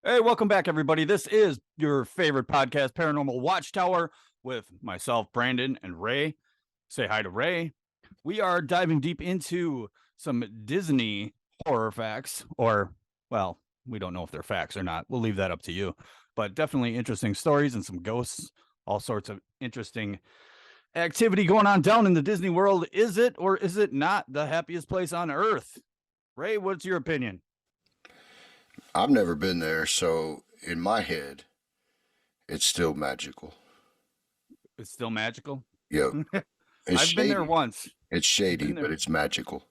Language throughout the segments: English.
Hey, welcome back, everybody. This is your favorite podcast, Paranormal WatchTower, with myself, Brandon, and Ray. Say hi to Ray. We are diving deep into some Disney horror facts, or, well, we don't know if they're facts or not. We'll leave that up to you. But definitely interesting stories and some ghosts, all sorts of interesting activity going on down in the Disney world. Is it or is it not the happiest place on earth? Ray, what's your opinion? I've never been there, so in my head, it's still magical. It's still magical. Yo, it's I've been there shady. once. It's I've shady, been but there. it's magical.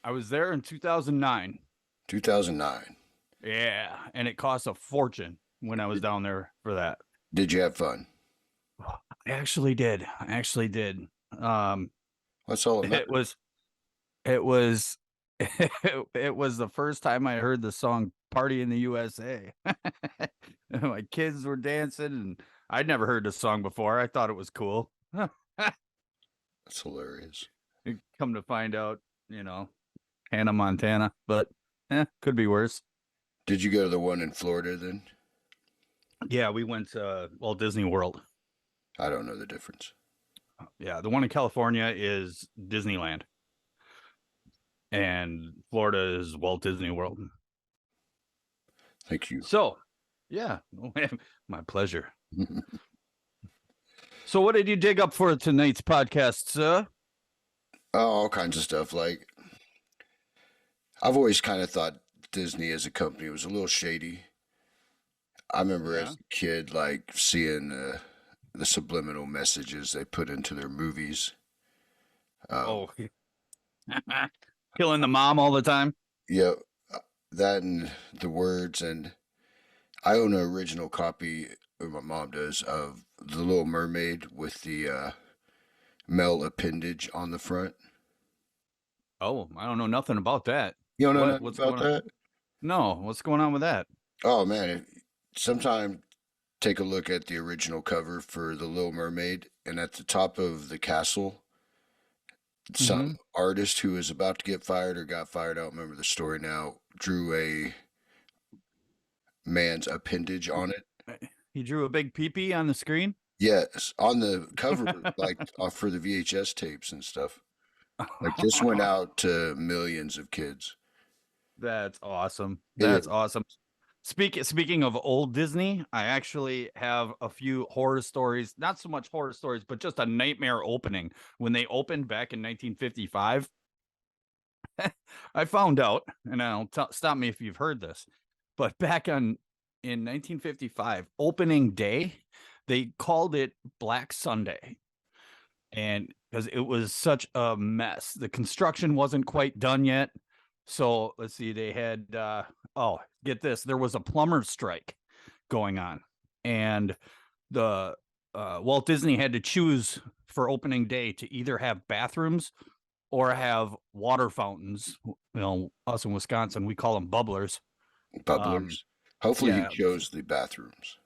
I was there in 2009. 2009. Yeah, and it cost a fortune when I was Did, down there for that. did you have fun? I actually did. I actually did. Um, That's all that it matters. was it was it was the first time I heard the song "Party in the USA." My kids were dancing, and I'd never heard the song before. I thought it was cool. That's hilarious. Come to find out, Hannah Montana, but could be worse. Did you go to the one in Florida then? Yeah, we went to Walt Disney World. I don't know the difference. Yeah, the one in California is Disneyland, and Florida is Walt Disney World. Thank you. So, yeah, my pleasure. So, what did you dig up for tonight's podcast, sir? All kinds of stuff. Like, I've always kind of thought Disney as a company was a little shady. I remember Yeah. as a kid, like, seeing the subliminal messages they put into their movies. Oh, killing the mom all the time. Yeah, that and the words, and I own an original copy, or my mom does, of The Little Mermaid with the male appendage on the front. Oh, I don't know nothing about that. You don't know What? nothing What's about going on? that? No, what's going on with that? Oh man, sometime take a look at the original cover for The Little Mermaid, and at the top of the castle, Mm-hmm. some artist who is about to get fired or got fired, I don't remember the story now, drew a man's appendage on it. He drew a big peepee on the screen. Yes, on the cover, like for the VHS tapes and stuff. Like this went out to millions of kids. That's awesome. It That's is. awesome. Speaking of old Disney, I actually have a few horror stories. Not so much horror stories, but just a nightmare opening. When they opened back in 1955, I found out, and stop me if you've heard this, but back on in 1955, opening day, they called it Black Sunday, and because it was such a mess, the construction wasn't quite done yet. So let's see, they had oh, get this, there was a plumber strike going on, and the Walt Disney had to choose for opening day to either have bathrooms or have water fountains. Us in Wisconsin, we call them bubblers. Um, Bubblers. Hopefully he yeah, chose the bathrooms.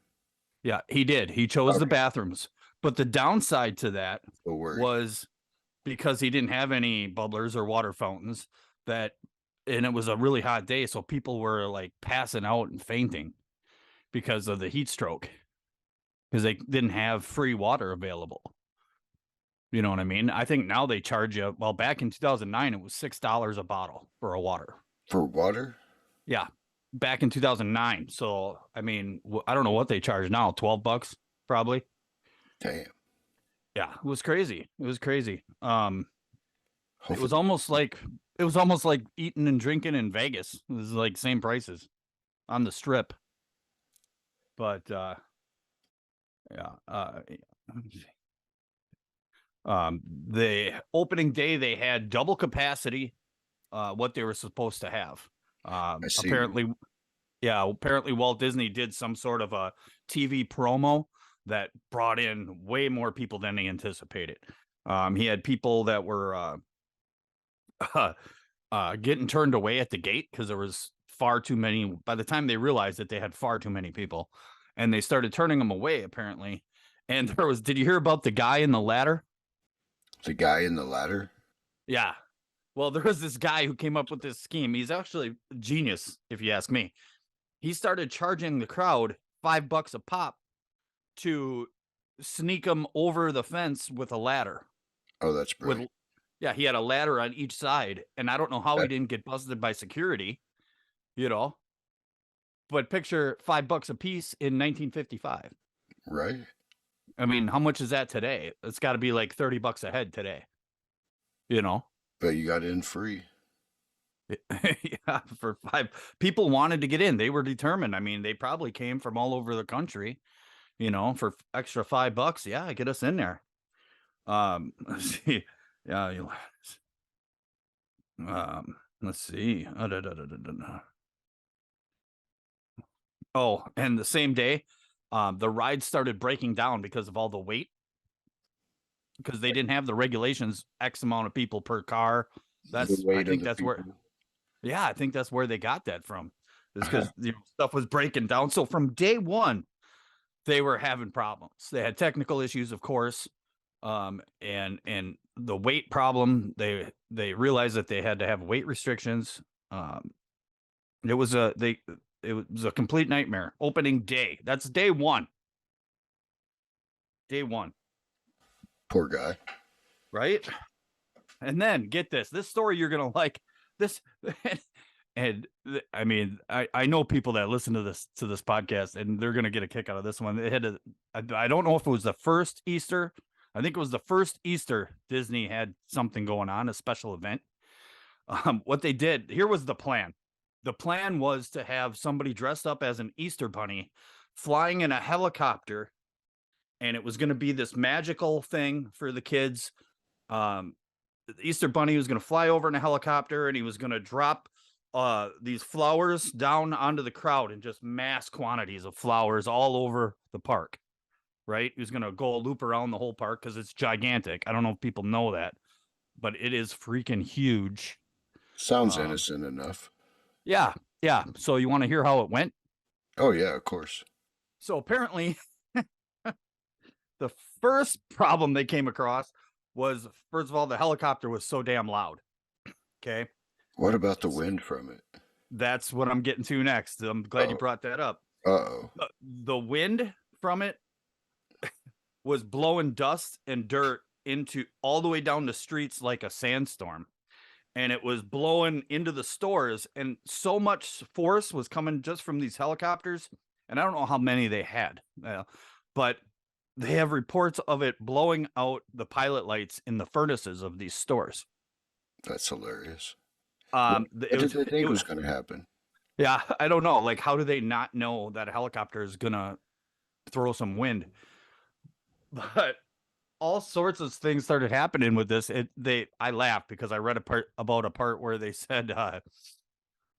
yeah, he did. He chose the Okay. bathrooms, but the downside to that So worried. was because he didn't have any bubblers or water fountains that, and it was a really hot day, so people were like passing out and fainting because of the heat stroke because they didn't have free water available. You know what I mean? I think now they charge you. Well, back in 2009, it was $6 a bottle for a water. For water? Yeah, back in 2009. So I mean, I don't know what they charge now. $12 probably. Damn. Yeah, it was crazy. It was crazy. It was Hopefully. almost like it was almost like eating and drinking in Vegas. It was like same prices on the strip. But yeah, the opening day they had double capacity, what they were supposed to have. I see. Apparently, yeah, apparently Walt Disney did some sort of a TV promo that brought in way more people than they anticipated. He had people that were getting turned away at the gate because there was far too many. By the time they realized that they had far too many people, and they started turning them away, apparently. And there was, did you hear about the guy in the ladder? The guy in the ladder? Yeah. Well, there was this guy who came up with this scheme. He's actually a genius, if you ask me. he started charging the crowd $5 a pop to sneak them over the fence with a ladder. Oh, that's With brilliant. Yeah, he had a ladder on each side, and I don't know how he That, didn't get busted by security, you know. But picture $5 a piece in 1955. right? I mean, how much is that today? It's got to be like $30 a head today, you know. But you got in free. Yeah, for five people wanted to get in. They were determined. I mean, they probably came from all over the country, you know, for extra $5. Yeah, get us in there. Let's see. Yeah, let's see. Oh, and the same day, the ride started breaking down because of all the weight, because they didn't have the regulations, X amount of people per car. The I weight of think the that's where, people. yeah, I think that's where they got that from. Is because stuff was breaking down. So from day one, they were having problems. They had technical issues, of course, and the weight problem. They realized that they had to have weight restrictions. Um, it was a complete nightmare. Opening day. That's day one. Day one, Poor guy. right? And then get this. This story you're gonna like. This and I mean, I know people that listen to this podcast, and they're gonna get a kick out of this one. They had I don't know if it was the first Easter. I think it was the first Easter Disney had something going on, a special event. What they did here was the plan. The plan was to have somebody dressed up as an Easter bunny flying in a helicopter, and it was going to be this magical thing for the kids. The Easter bunny was going to fly over in a helicopter, and he was going to drop these flowers down onto the crowd in just mass quantities of flowers all over the park. Right? He was going to go a loop around the whole park because it's gigantic. I don't know if people know that, but it is freaking huge. Sounds Um, innocent enough. yeah, yeah. So you want to hear how it went? Oh yeah, of course. So apparently, the first problem they came across was, first of all, the helicopter was so damn loud. Okay. What about the wind from it? That's what I'm getting to next. I'm glad you Oh, brought that up. uh-oh. The wind from it was blowing dust and dirt into all the way down the streets like a sandstorm. And it was blowing into the stores, and so much force was coming just from these helicopters. And I don't know how many they had, but they have reports of it blowing out the pilot lights in the furnaces of these stores. That's hilarious. It What did was, they think was going to happen? yeah, I don't know. Like, how do they not know that a helicopter is gonna throw some wind? But all sorts of things started happening with this. I laughed because I read about a part where they said uh,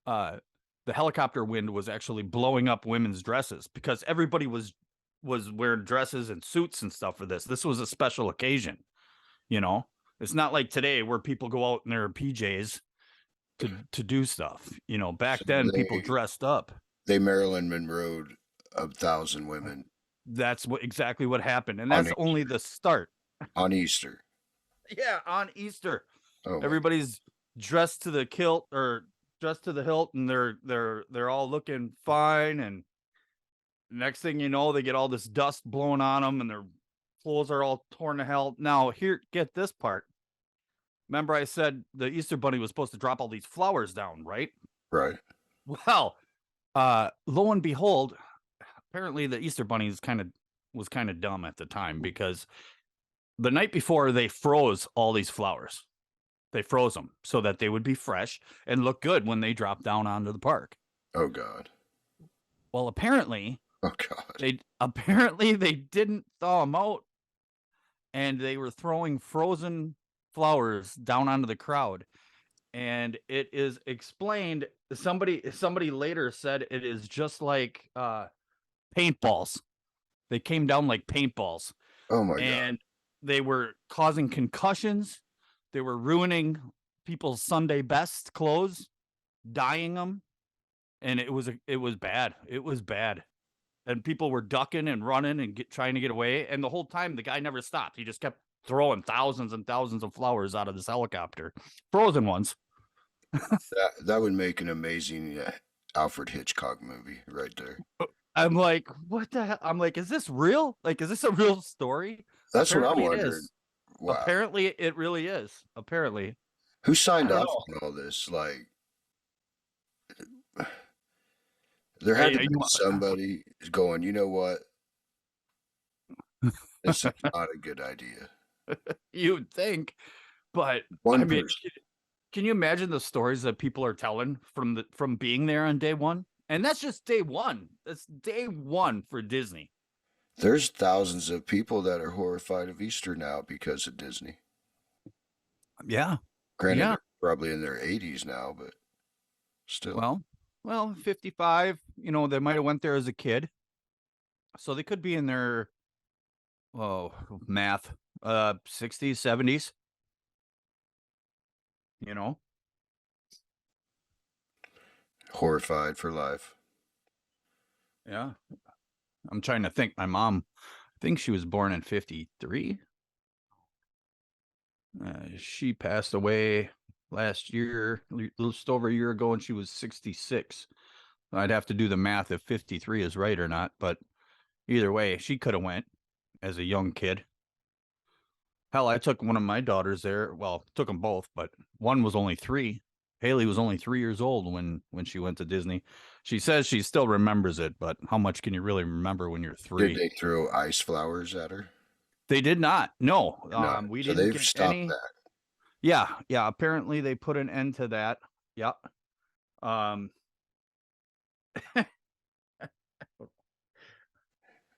the helicopter wind was actually blowing up women's dresses because everybody was wearing dresses and suits and stuff for this. This was a special occasion, you know. It's not like today where people go out in their PJs to do stuff. You know, back So then people dressed up. they Marilyn Monroe'd 1,000 women That's exactly what happened, and on that's only the start. on Easter. Yeah, on Easter, Oh my! everybody's dressed to the kilt or dressed to the hilt, and they're all looking fine. And next thing you know, they get all this dust blowing on them, and their clothes are all torn to hell. Now, here, get this part. Remember, I said the Easter Bunny was supposed to drop all these flowers down, right? Right. Well, lo and behold, apparently the Easter Bunny was kind of dumb at the time because the night before they froze all these flowers. They froze them so that they would be fresh and look good when they dropped down onto the park. Oh God. Well, apparently Oh God. they didn't thaw them out, and they were throwing frozen flowers down onto the crowd. And it is explained. Somebody later said it is just like paintballs. They came down like paintballs, Oh my God. and they were causing concussions. They were ruining people's Sunday best clothes, dyeing them, and it was bad. It was bad, and people were ducking and running and trying to get away. And the whole time, the guy never stopped. He just kept throwing thousands and thousands of flowers out of this helicopter, frozen ones. That would make an amazing Alfred Hitchcock movie right there. I'm like, what the hell? I'm like, is this real? Like, is this a real story? That's what I'm Apparently it wondering. is. Wow. Apparently it really is. Apparently. Who I signed don't off know. on all this? Like, there had Hey, to be somebody going, you know what? This is not a good idea. you'd think, but I One mean, person. can you imagine the stories that people are telling from being there on day one? And that's just day one. That's day one for Disney. There's thousands of people that are horrified of Easter now because of Disney. Yeah. Granted, Yeah. they're probably in their 80s now, but still. Well, 55, they might have went there as a kid. So they could be in their math 60s, 70s, you know. Horrified for life. Yeah. I'm trying to think. My mom, I think she was born in 53. She passed away last year, just over a year ago, and she was 66. I'd have to do the math if 53 is right or not, but either way, she could have went as a young kid. Hell, I took one of my daughters there. Well, took them both, but one was only 3. Haley was only 3 years old when she went to Disney. She says she still remembers it, but how much can you really remember when you're Did 3? they throw ice flowers at her? They did not. No, No. we So didn't they've get stopped any. that. Yeah, yeah. Apparently, they put an end to that. Yeah. Um.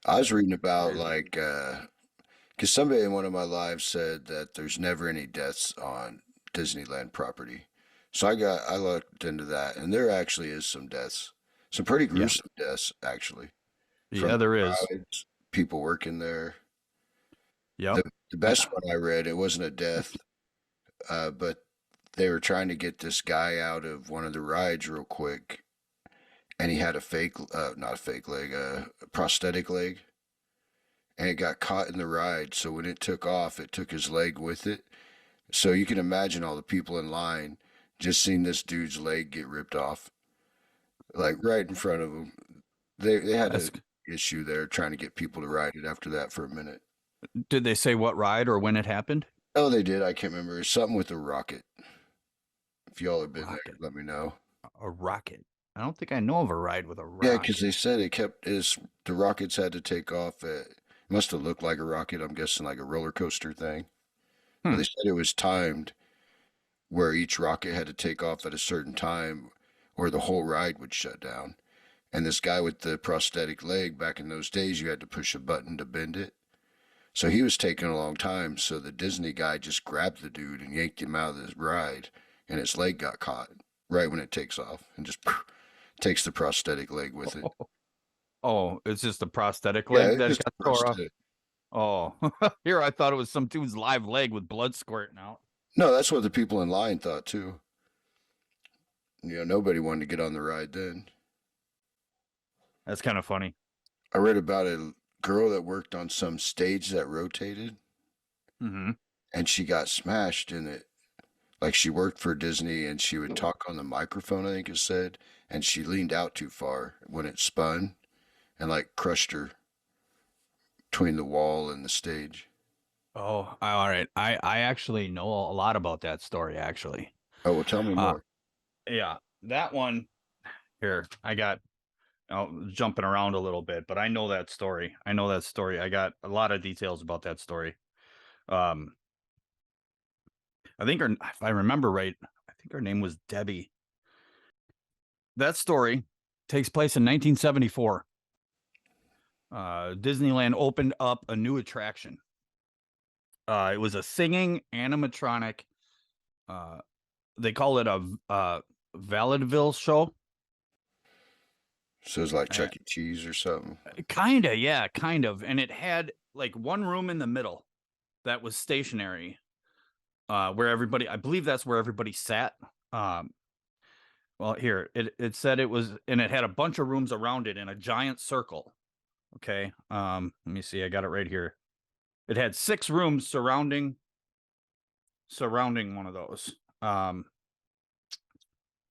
I was reading about Crazy. like, because somebody in one of my lives said that there's never any deaths on Disneyland property. So I looked into that, and there actually is some deaths, some pretty Yeah. gruesome deaths actually, from Yeah, there is. the rides, people working there. Yep. The best one I read, it wasn't a death, but they were trying to get this guy out of one of the rides real quick, and he had a fake, not a fake leg, a prosthetic leg, and it got caught in the ride. So when it took off, it took his leg with it. So you can imagine all the people in line just seeing this dude's leg get ripped off, like right in front of them. They had That's. an issue there trying to get people to ride it after that for a minute. Did they say what ride or when it happened? Oh, they did. I can't remember. It's something with a rocket. If y'all have been there, Rocket. let me know. A rocket. I don't think I know of a ride with a Yeah, because they rocket. said it kept is the rockets had to take off. It must have looked like a rocket. I'm guessing like a roller coaster thing. But Hmm. they said it was timed where each rocket had to take off at a certain time, or the whole ride would shut down. And this guy with the prosthetic leg, back in those days, you had to push a button to bend it. So he was taking a long time. So the Disney guy just grabbed the dude and yanked him out of the ride, and his leg got caught right when it takes off, and just takes the prosthetic leg with it. Oh, it's just a prosthetic Yeah, leg it's that just got a tore off. prosthetic. Oh, here I thought it was some dude's live leg with blood squirting out. No, that's what the people in line thought too. Nobody wanted to get on the ride then. That's kind of funny. I read about a girl that worked on some stage that rotated, Hmm. and she got smashed in it. Like she worked for Disney, and she would talk on the microphone, I think it said, and she leaned out too far when it spun and like crushed her between the wall and the stage. Oh, all right. I actually know a lot about that story. Actually, Oh, well, tell me uh, more. yeah, that one here. I got jumping around a little bit, but I know that story. I know that story. I got a lot of details about that story. Um, I think her, if I remember right, I think her name was Debbie. That story takes place in 1974. Disneyland opened up a new attraction. It was a singing animatronic. Uh, they call it a Valedeville show. So it's like Uh, Chuck E. Cheese or something. Kinda, yeah, kind of. And it had like one room in the middle that was stationary, where everybody, I believe that's where everybody sat. Um, well, here it said it was, and it had a bunch of rooms around it in a giant circle. Okay. Let me see. I got it right here. It had 6 rooms surrounding one of those. Um,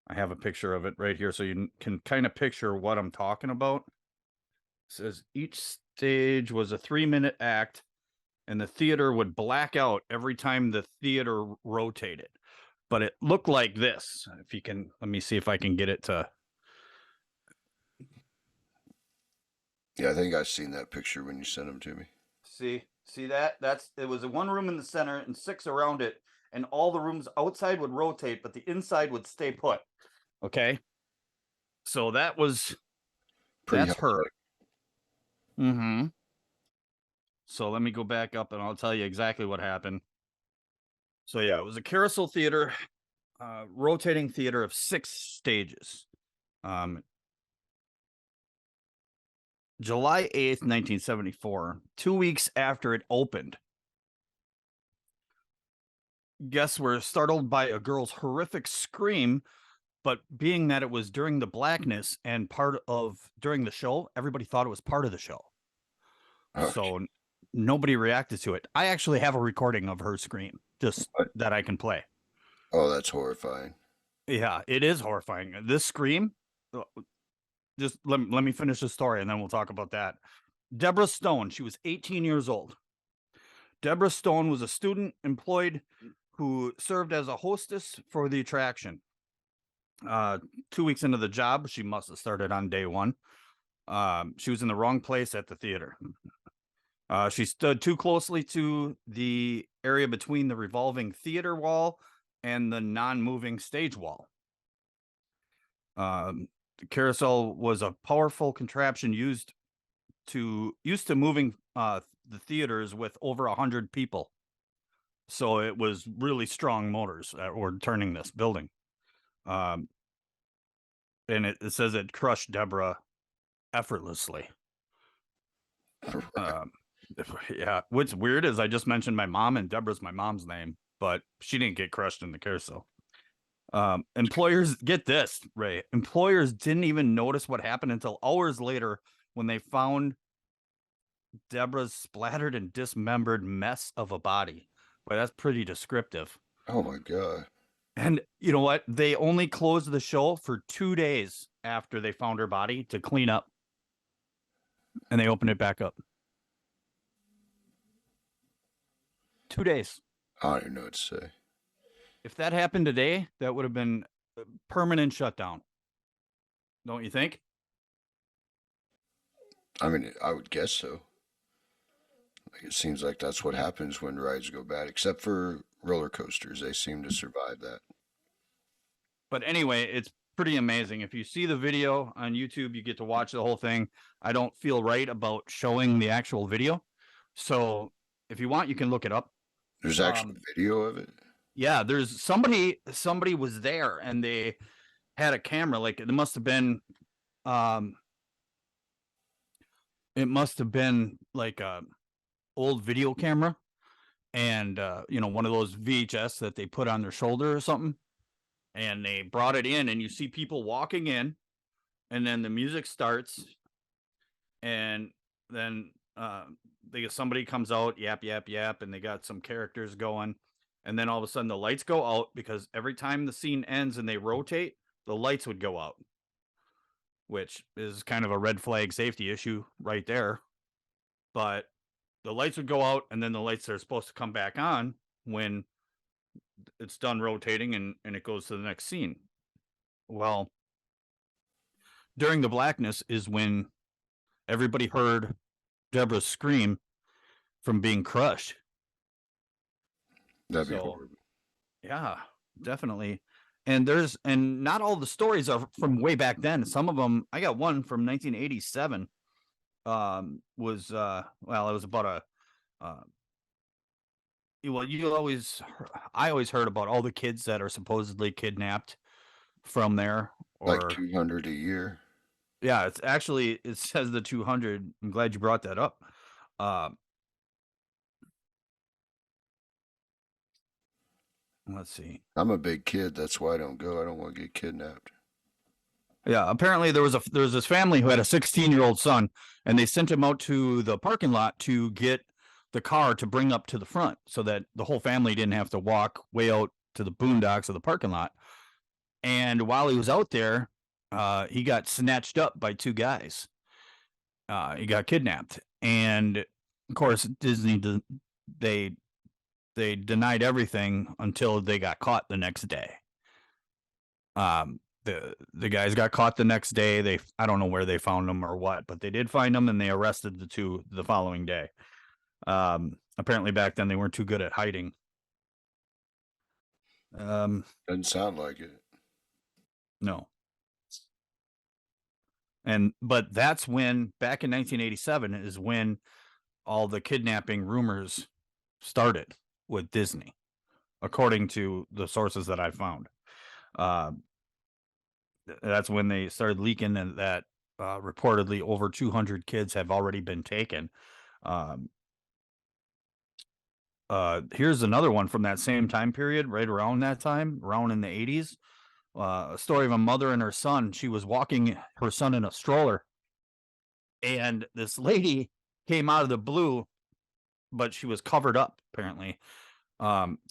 I have a picture of it right here, so you can kind of picture what I'm talking about. It says each stage was a 3-minute act, and the theater would black out every time the theater rotated. But it looked like this. If you can, let me see if I can get it to. Yeah, I think I've seen that picture when you sent them to me. See that? It was a one room in the center and 6 around it, and all the rooms outside would rotate, but the inside would stay put. Okay. So that's Pretty high her. tech. Mm-hmm. So let me go back up and I'll tell you exactly what happened. So yeah, it was a carousel theater, rotating theater of 6 stages. July 8th, 1974, 2 weeks after it opened. Guests were startled by a girl's horrific scream, but being that it was during the blackness and during the show, everybody thought it was part of the show. Okay. So nobody reacted to it. I actually have a recording of her scream, just What? that I can play. Oh, that's horrifying. Yeah, it is horrifying. This scream, just let me finish the story and then we'll talk about that. Deborah Stone, she was 18 years old. Deborah Stone was a student employed who served as a hostess for the attraction. 2 weeks into the job, she must have started on day 1. She was in the wrong place at the theater. She stood too closely to the area between the revolving theater wall and the non-moving stage wall. The carousel was a powerful contraption used to moving the theaters with over 100 people. So it was really strong motors that were turning this building. And it says it crushed Deborah effortlessly. Yeah, what's weird is I just mentioned my mom, and Deborah's my mom's name, but she didn't get crushed in the carousel. Employers, get this, Ray. Employers didn't even notice what happened until hours later when they found Deborah's splattered and dismembered mess of a body. Boy, that's pretty descriptive. Oh my God. And you know what? They only closed the show for 2 days after they found her body to clean up, and they opened it back up. 2 days. I don't even know what to say. If that happened today, that would have been a permanent shutdown. Don't you think? I mean, I would guess so. Like, it seems like that's what happens when rides go bad, except for roller coasters. They seem to survive that. But anyway, it's pretty amazing. If you see the video on YouTube, you get to watch the whole thing. I don't feel right about showing the actual video. So if you want, you can look it up. There's actually video of it. Yeah, there's somebody was there and they had a camera. Like it must have been like a old video camera and one of those VHS that they put on their shoulder or something. And they brought it in and you see people walking in and then the music starts and then somebody comes out, yap, yap, yap, and they got some characters going. And then all of a sudden the lights go out because every time the scene ends and they rotate, the lights would go out, which is kind of a red flag safety issue right there. But the lights would go out and then the lights are supposed to come back on when it's done rotating and it goes to the next scene. Well, during the blackness is when everybody heard Deborah's scream from being crushed. That'd be horrible. Yeah, definitely. And not all the stories are from way back then. Some of them, I got one from 1987. It was about I always heard about all the kids that are supposedly kidnapped from there. Like 200 a year. Yeah, it says the 200. I'm glad you brought that up. Let's see. I'm a big kid. That's why I don't go. I don't want to get kidnapped. Yeah, apparently there was this family who had a 16-year-old son, and they sent him out to the parking lot to get the car to bring up to the front so that the whole family didn't have to walk way out to the boondocks of the parking lot. And while he was out there, he got snatched up by two guys. He got kidnapped, and of course, they they denied everything until they got caught the next day. The guys got caught the next day. I don't know where they found them or what, but they did find them and they arrested the two the following day. Apparently back then they weren't too good at hiding. Doesn't sound like it. No. But that's when back in 1987 is when all the kidnapping rumors started with Disney, according to the sources that I found. That's when they started leaking that reportedly over 200 kids have already been taken. Here's another one from that same time period, right around that time, around in the 80s. A story of a mother and her son. She was walking her son in a stroller, and this lady came out of the blue, but she was covered up apparently.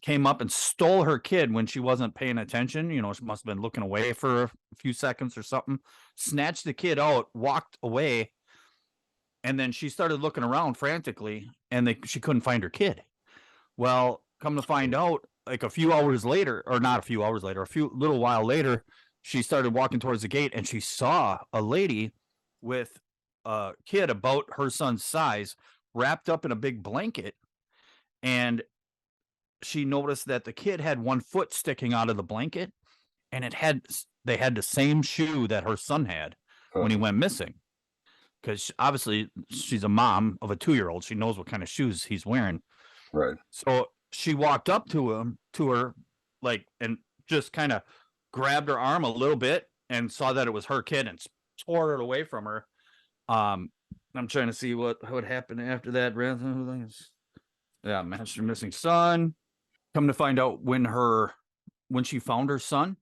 Came up and stole her kid when she wasn't paying attention. You know, she must have been looking away for a few seconds or something. Snatched the kid out, walked away, and then she started looking around frantically, and she couldn't find her kid. Well, come to find out, like a few hours later, or not a few hours later, a few little while later, she started walking towards the gate, and she saw a lady with a kid about her son's size wrapped up in a big blanket, and she noticed that the kid had one foot sticking out of the blanket, and they had the same shoe that her son had when he went missing. Because obviously she's a mom of a 2-year-old, she knows what kind of shoes he's wearing. Right. So she walked up to her, like, and just kind of grabbed her arm a little bit and saw that it was her kid and tore it away from her. I'm trying to see what happened after that. Yeah, master missing son. Come to find out when she found her son,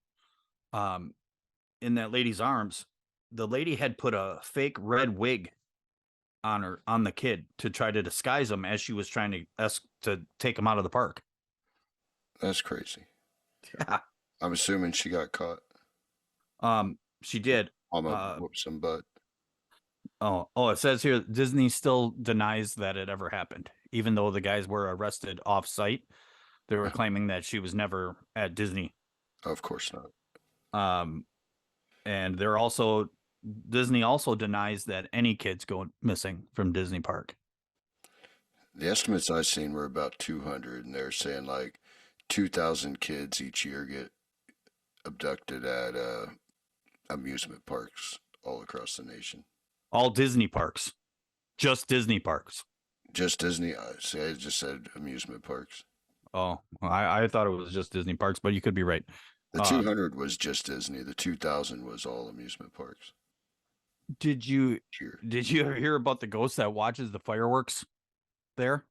in that lady's arms, the lady had put a fake red wig on the kid to try to disguise him as she was trying to take him out of the park. That's crazy. Yeah. I'm assuming she got caught. She did. I'm gonna whoop some butt. Oh, it says here Disney still denies that it ever happened, even though the guys were arrested off site. They were claiming that she was never at Disney. Of course not. And Disney also denies that any kids go missing from Disney Park. The estimates I've seen were about 200, and they're saying like 2,000 kids each year get abducted at amusement parks all across the nation. All Disney parks, just Disney parks. Just Disney. I just said amusement parks. Oh, I thought it was just Disney parks, but you could be right. The 200 was just Disney. The 2,000 was all amusement parks. Did you ever hear about the ghost that watches the fireworks there?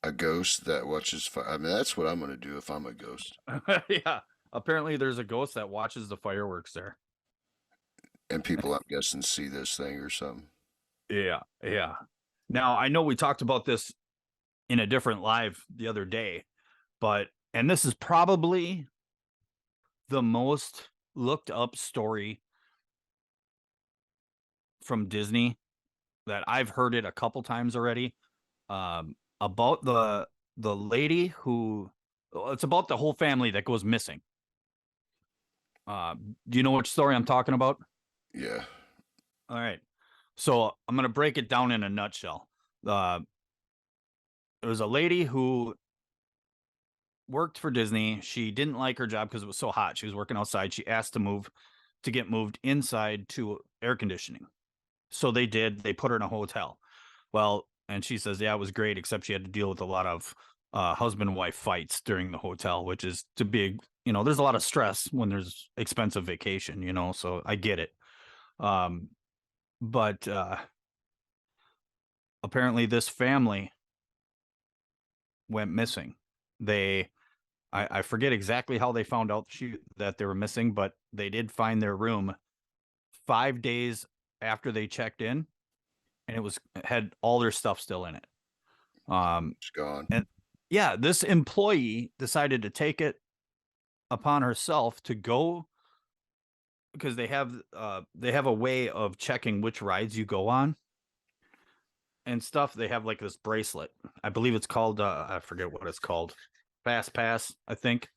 A ghost that watches fire. I mean, that's what I'm going to do if I'm a ghost. Yeah. Apparently there's a ghost that watches the fireworks there. And people, I'm guessing, see this thing or something. Yeah. Yeah. Now, I know we talked about this in a different live the other day, and this is probably the most looked up story from Disney that I've heard it a couple times already, about the lady who, it's about the whole family that goes missing. Do you know which story I'm talking about? Yeah. All right. So I'm going to break it down in a nutshell. There was a lady who worked for Disney. She didn't like her job because it was so hot. She was working outside. She asked to get moved inside to air conditioning. So they did. They put her in a hotel. Well, and she says, yeah, it was great, except she had to deal with a lot of husband and wife fights during the hotel, which is to be, there's a lot of stress when there's expensive vacation, so I get it. But apparently this family went missing. I forget exactly how they found out that they were missing, but they did find their room 5 days after they checked in, and it had all their stuff still in it. It's gone. And yeah, this employee decided to take it upon herself to go, because they have a way of checking which rides you go on and stuff. They have like this bracelet. I believe it's called I forget what it's called. Fast Pass, I think.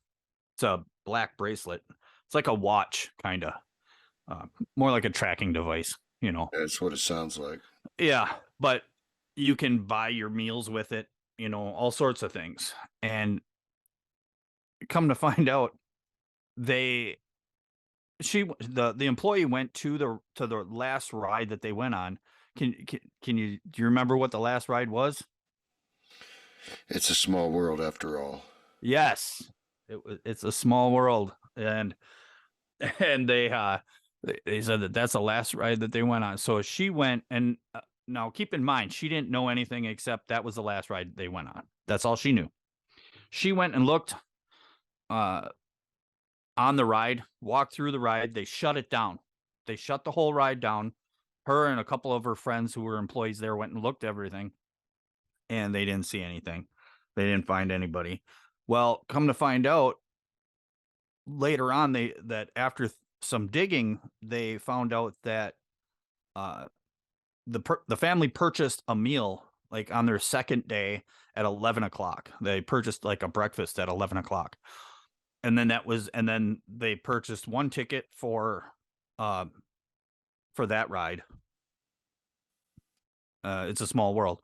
It's a black bracelet. It's like a watch, kind of. More like a tracking device, you know. That's what it sounds like. Yeah, but you can buy your meals with it, you know, all sorts of things. And come to find out, they the employee went to the last ride that they went on. Can you do you remember what the last ride was? It's a small world after all. Yes, it's a small world, and they said that that's the last ride that they went on. So she went, and now keep in mind, she didn't know anything except that was the last ride they went on. That's all she knew. She went and looked uh, on the ride, walked through the ride. They shut it down. They shut the whole ride down. Her and a couple of her friends who were employees there went and looked at everything, and they didn't see anything. They didn't find anybody. Well, come to find out later on, that after some digging, they found out that uh, the family purchased a meal like on their second day at 11 o'clock. They purchased like a breakfast at 11 o'clock, and then they purchased one ticket uh, for that ride. It's a small world.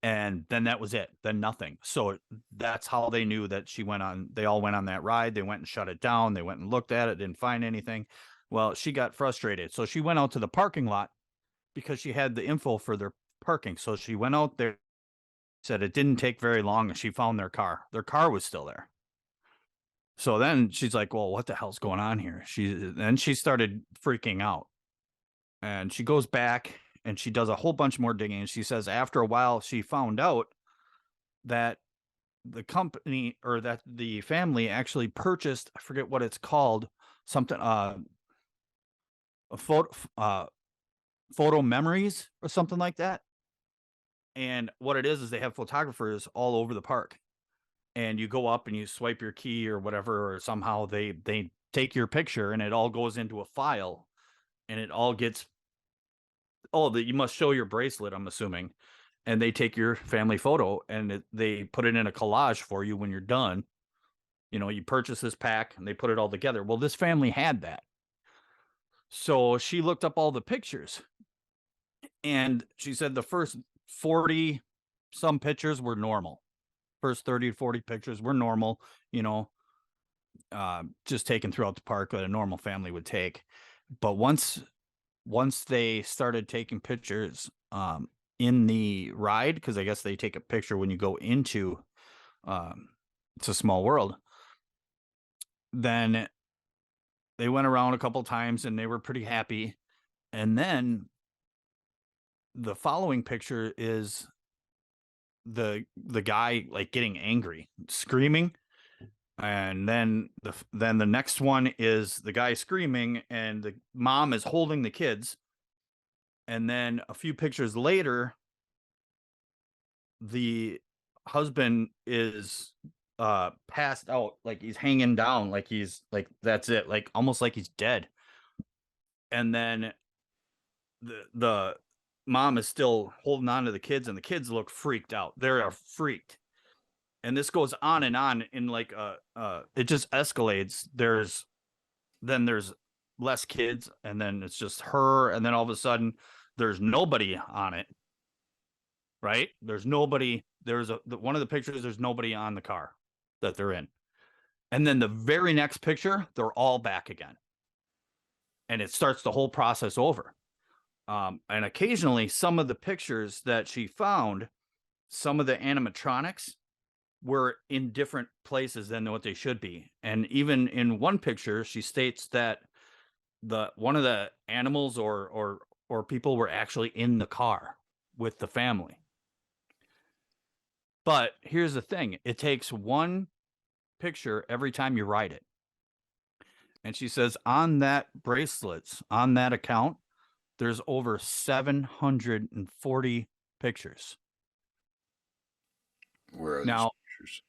And then that was it. Then nothing. So that's how they knew that she went on. They all went on that ride. They went and shut it down. They went and looked at it, didn't find anything. Well, she got frustrated. So she went out to the parking lot because she had the info for their parking. So she went out there, said it didn't take very long, and she found their car. Their car was still there. So then she's like, well, what the hell's going on here? Then she started freaking out. And she goes back and she does a whole bunch more digging. And she says after a while, she found out that the company, or that the family actually purchased, I forget what it's called, something, a photo memories or something like that. And what it is they have photographers all over the park, and you go up and you swipe your key or whatever, or somehow they take your picture and it all goes into a file, and it all gets, oh, that you must show your bracelet, I'm assuming. And they take your family photo and they put it in a collage for you when you're done. You know, you purchase this pack and they put it all together. Well, this family had that. So she looked up all the pictures, and she said the first 40 some pictures were normal. First 30 to 40 pictures were normal, you know, just taken throughout the park that a normal family would take. But once they started taking pictures in the ride, because I guess they take a picture when you go into It's a Small World, then they went around a couple times and they were pretty happy. And then the following picture is the guy like getting angry, screaming. And then the next one is the guy screaming and the mom is holding the kids. And then a few pictures later, the husband is passed out, like he's hanging down, like he's like, that's it, like almost like he's dead. And then the mom is still holding on to the kids, and the kids look freaked out. They're freaked. And this goes on and on in like it just escalates. There's less kids, and then it's just her, and then all of a sudden there's nobody on it. Right? There's nobody. One of the pictures, there's nobody on the car that they're in. And then the very next picture, they're all back again. And it starts the whole process over. And occasionally, some of the pictures that she found, some of the animatronics were in different places than what they should be. And even in one picture, she states that one of the animals or people were actually in the car with the family. But here's the thing, it takes one picture every time you write it. And she says on that bracelets, on that account, there's over 740 pictures. Where are these Now, pictures?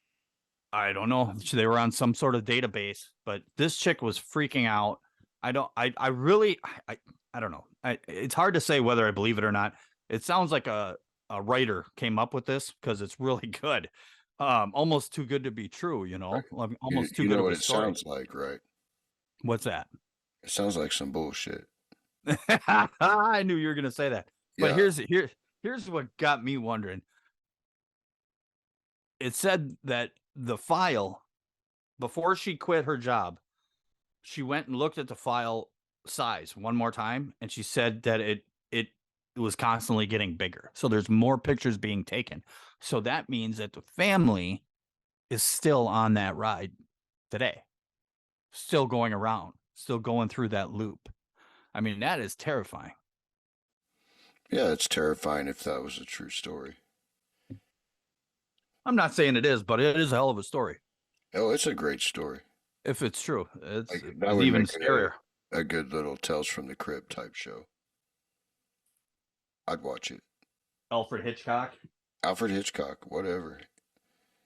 I don't know. They were on some sort of database, but this chick was freaking out. I really, I don't know. It's hard to say whether I believe it or not. It sounds like a writer came up with this because it's really good. Almost too good to be true, Right. almost too You good know of what a it story. sounds like, right? What's that? It sounds like some bullshit. I knew you were going to say that. But Yeah. here's what got me wondering. It said that the file before she quit her job, she went and looked at the file size one more time, and she said that it was constantly getting bigger. So there's more pictures being taken. So that means that the family is still on that ride today, still going around, still going through that loop. I mean, that is terrifying. Yeah, it's terrifying if that was a true story. I'm not saying it is, but it is a hell of a story. Oh, it's a great story. If it's true, it's Like that would even make scarier. a good little Tales from the Crypt type show. I'd watch it. Alfred Hitchcock. Alfred Hitchcock, whatever.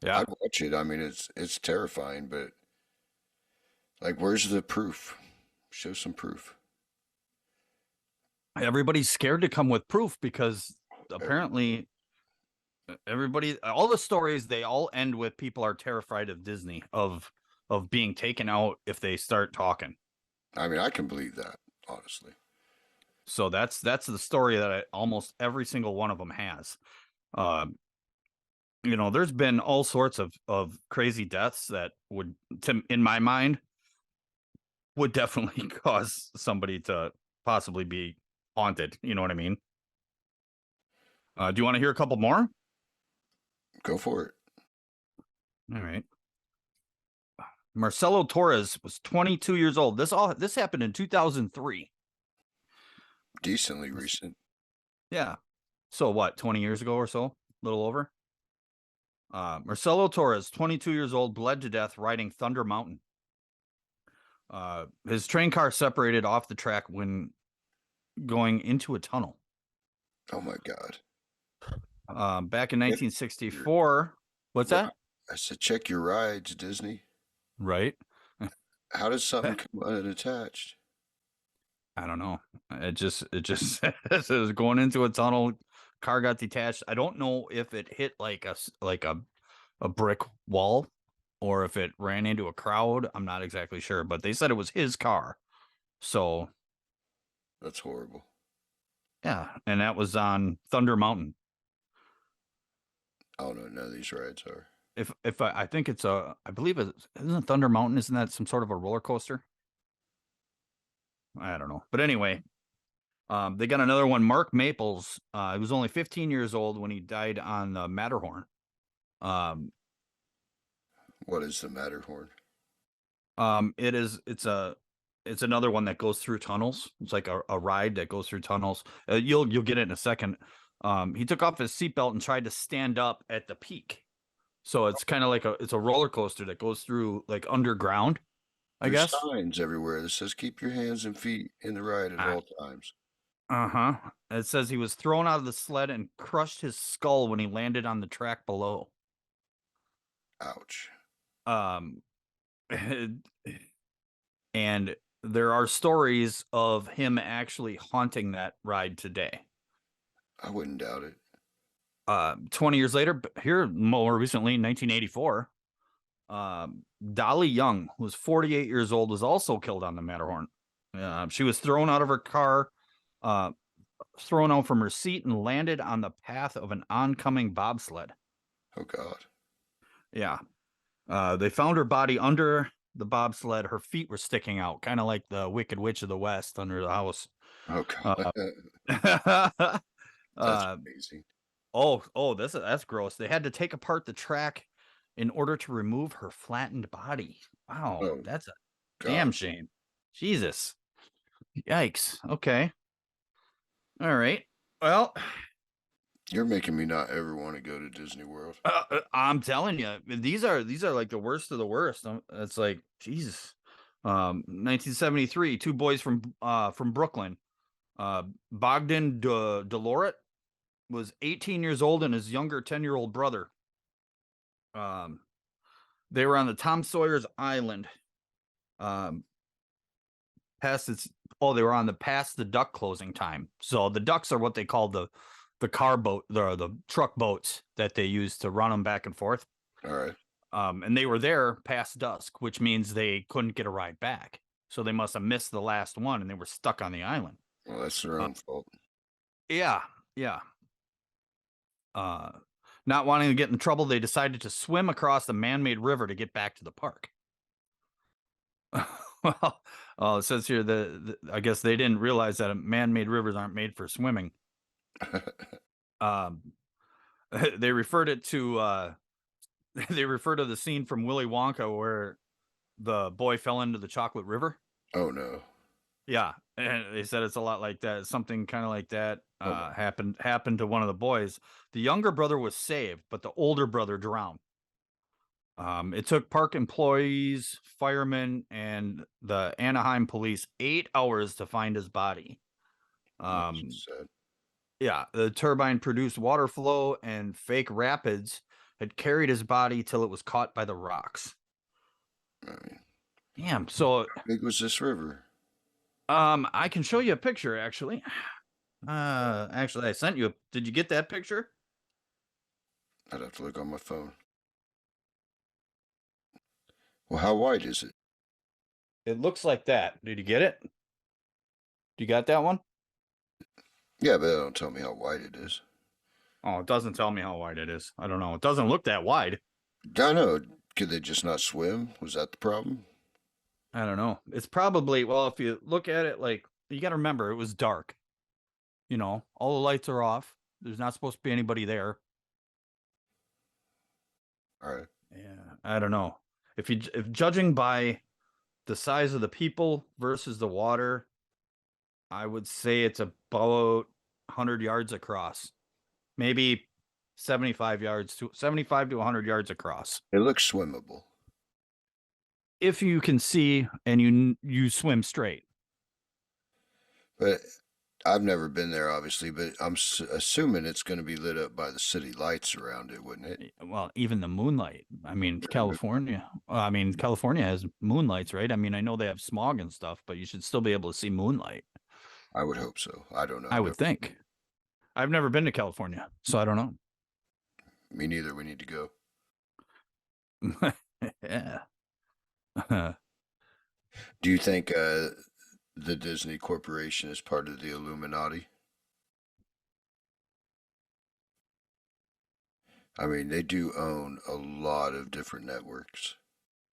Yeah. I'd watch it. I mean, it's terrifying, but like, where's the proof? Show some proof. Everybody's scared to come with proof because Uh, apparently everybody, all the stories, they all end with people are terrified of Disney, of being taken out if they start talking. I mean, I can believe that, honestly. So that's the story that almost every single one of them has. Uh, there's been all sorts of crazy deaths that would, in my mind, would definitely cause somebody to possibly be haunted. You know what I mean? Do you want to hear a couple more? Go for it. All right. Marcelo Torres was 22 years old. This happened in 2003. Decently recent. Yeah. So what, 20 years ago or so? A little over. Marcelo Torres, 22 years old, bled to death riding Thunder Mountain. His train car separated off the track when going into a tunnel. Oh my God. Back in Check 1964. What's your- that? I said, check your rides, Disney. Right. How does something come unattached? I don't know. It just says it was going into a tunnel. Car got detached. I don't know if it hit like a brick wall or if it ran into a crowd. I'm not exactly sure, but they said it was his car. So That's horrible. yeah, and that was on Thunder Mountain. I don't know. None of these rides are. If I think it's I believe it isn't Thunder Mountain. Isn't that some sort of a roller coaster? I don't know, but anyway, they got another one. Mark Maples. He was only 15 years old when he died on the Matterhorn. Um, What is the Matterhorn? it's another one that goes through tunnels. It's like a ride that goes through tunnels. You'll get it in a second. He took off his seatbelt and tried to stand up at the peak. So it's kind of like it's a roller coaster that goes through like underground, I There's guess. signs everywhere that says keep your hands and feet in the ride at all times. Uh-huh. It says he was thrown out of the sled and crushed his skull when he landed on the track below. Ouch. Um and there are stories of him actually haunting that ride today. I wouldn't doubt it. 20 years later, here more recently, in 1984, Dolly Young, who was 48 years old, was also killed on the Matterhorn. She was thrown out of her car, thrown out from her seat, and landed on the path of an oncoming bobsled. Oh God. Yeah. They found her body under the bobsled. Her feet were sticking out, kind of like the Wicked Witch of the West under the house. Oh God. Uh, That's amazing. that's gross. They had to take apart the track in order to remove her flattened body. Wow, Oh that's a God. damn shame. Jesus. Yikes. Okay. All right. Well, You're making me not ever want to go to Disney World. I'm telling you, these are like the worst of the worst. It's like Jesus. 1973, two boys from Brooklyn. Bogdan Deloret was 18 years old, and his younger 10-year-old brother They were on the Tom Sawyer's Island. Past its they were on the past the duck closing time. So the ducks are what they call the car boat, the truck boats that they use to run them back and forth. All right. And they were there past dusk, which means they couldn't get a ride back. So they must have missed the last one, and they were stuck on the island. Well, that's their own fault. Yeah, yeah. Not wanting to get in trouble, they decided to swim across the man-made river to get back to the park. Well, it says here that I guess they didn't realize that man-made rivers aren't made for swimming. They referred it to they refer to the scene from Willy Wonka where the boy fell into the chocolate river. Oh no. Yeah, and they said it's a lot like that. Something kind of like that Oh, happened to one of the boys. The younger brother was saved, but the older brother drowned. It took park employees, firemen, and the Anaheim police 8 hours to find his body. that's sad. Yeah, the turbine produced water flow, and fake rapids had carried his body till it was caught by the rocks. I mean, Damn. So, how big was this river? I can show you a picture actually. Actually, I sent you. Did you get that picture? I'd have to look on my phone. Well, how wide is it? It looks like that. Did you get it? You got that one? Yeah, but they don't tell me how wide it is. Oh, it doesn't tell me how wide it is. I don't know. It doesn't look that wide. I know. Could they just not swim? Was that the problem? I don't know. It's probably, well, if you look at it, like, you got to remember it was dark. You know, all the lights are off. There's not supposed to be anybody there. All right. Yeah, I don't know. If judging by the size of the people versus the water, I would say it's about 100 yards across. Maybe 75 to 100 yards across. It looks swimmable. If you can see and you swim straight. But I've never been there, obviously, but I'm assuming it's going to be lit up by the city lights around it, wouldn't it? Well, even the moonlight. I mean, California has moonlights, right? I mean, I know they have smog and stuff, but you should still be able to see moonlight. I would hope so. I don't know. I would think. I've never been to California, so I don't know. Me neither. We need to go. Yeah. Do you think the Disney Corporation is part of the Illuminati? I mean, they do own a lot of different networks.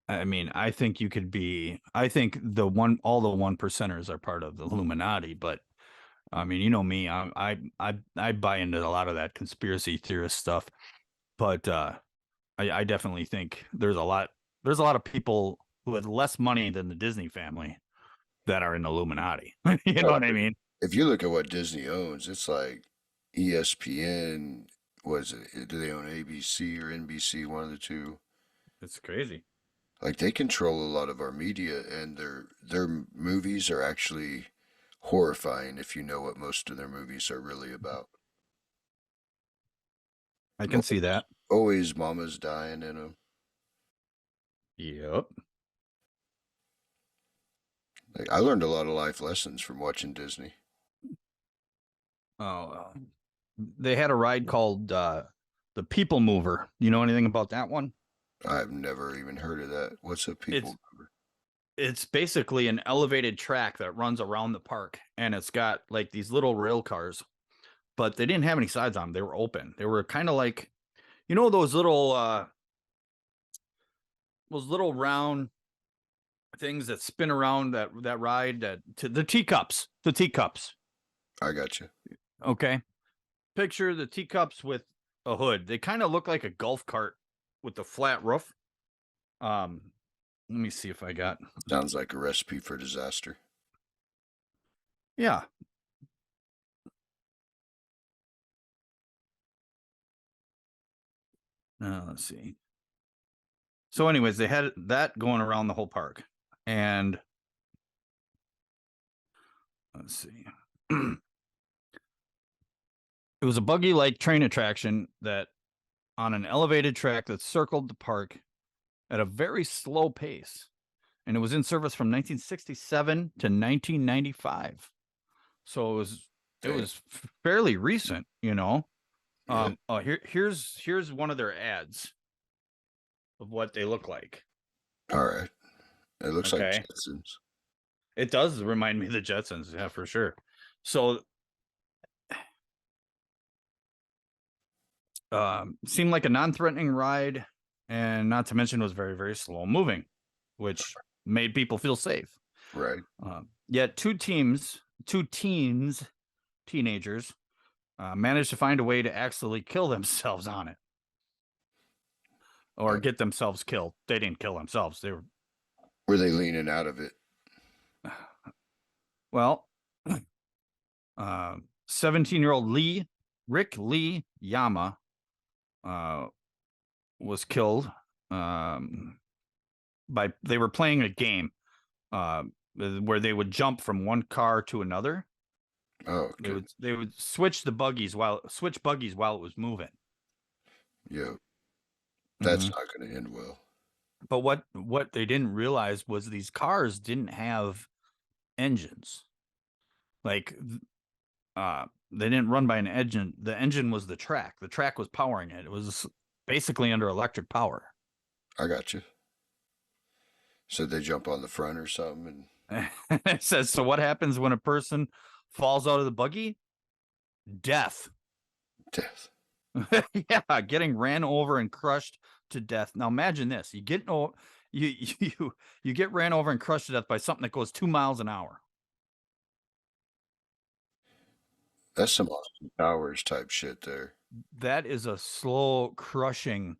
I mean, I think you could be. I think all the 1%ers are part of the Illuminati, but I mean, you know me, I buy into a lot of that conspiracy theorist stuff, but I definitely think there's a lot of people who have less money than the Disney family that are in the Illuminati. You know what I mean? If you look at what Disney owns, it's like ESPN. Was it? Do they own ABC or NBC? One of the two. It's crazy. Like they control a lot of our media, and their movies are actually horrifying if you know what most of their movies are really about. I can see that. Always mamas dying in them. Yep. Like, I learned a lot of life lessons from watching Disney. Oh, they had a ride called the People Mover. You know anything about that one? I've never even heard of that. What's a people mover? It's basically an elevated track that runs around the park, and it's got like these little rail cars, but they didn't have any sides on them. They were open. They were kind of like, you know, those little round things that spin around that ride, the teacups. I got you. Okay. Picture the teacups with a hood. They kind of look like a golf cart with the flat roof. Let me see if I got. Sounds like a recipe for disaster. Yeah. Let's see. So, anyways, they had that going around the whole park, and let's see. It was a buggy-like train attraction that on an elevated track that circled the park at a very slow pace, and it was in service from 1967 to 1995. So it Dang. was fairly recent, you know. Yeah. Here's one of their ads of what they look like. All right. It looks like Okay. Jetsons. It does remind me of the Jetsons, yeah, for sure. So seemed like a non-threatening ride, and not to mention was very, very slow moving, which made people feel safe. Right. Yet teenagers, managed to find a way to accidentally kill themselves on it, or Uh, get themselves killed. They didn't kill themselves. They were were they leaning out of it? well, 17-year-old Rick Lee Yama, was killed by they were playing a game uh, where they would jump from one car to another. Oh, They good. would switch buggies while it was moving. Yeah. That's Mm-hmm. not going to end well. But what they didn't realize was these cars didn't have engines. Like they didn't run by an engine. The engine was the track. The track was powering it. It was basically under electric power. I got you. So they jump on the front or something and It says, so what happens when a person falls out of the buggy? Death. death. Yeah, getting ran over and crushed to death. Now imagine this: you get ran over and crushed to death by something that goes 2 miles an hour. That's some Austin Powers type shit there. That is a slow, crushing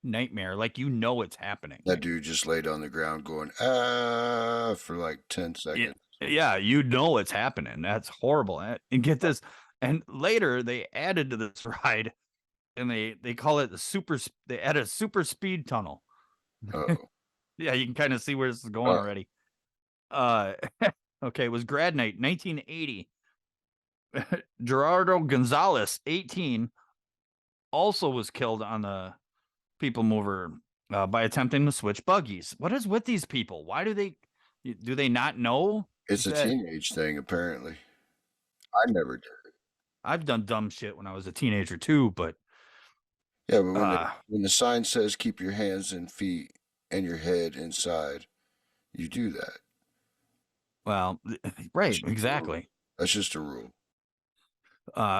nightmare. Like it's happening. That dude just laid on the ground going, ah, for like 10 Yeah, seconds. yeah, it's happening. That's horrible. And get this. And later they added to this ride, and they call it the super. They added a super speed tunnel. Oh. Yeah, you can kind of see where this is going Oh, already. Uh, okay, it was grad night, 1980. Gerardo Gonzalez, 18, also was killed on the people mover by attempting to switch buggies. What is with these people? Why do they not know it's a that teenage thing, apparently. I never did. I've done dumb shit when I was a teenager too, but Yeah, but uh when the sign says keep your hands and feet and your head inside, you do that. well, That's right, just a rule. exactly. That's just a rule.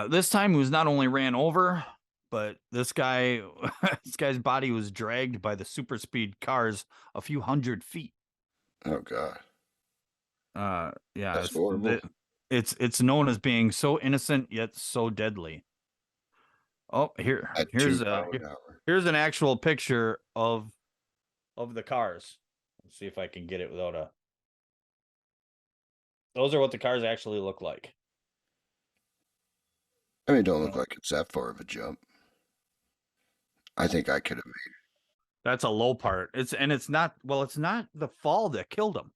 This time he was not only ran over, but this guy's body was dragged by the super speed cars a few hundred feet. Oh God, Yeah, that's horrible. it's known as being so innocent yet so deadly. Oh, At 2 mile an hour. here's an actual picture of the cars. Let's see if I can get it without a. Those are what the cars actually look like. I mean, it don't look Oh, like it's that far of a jump. I think I could have made that's a low part. It's not, well, it's not the fall that killed him.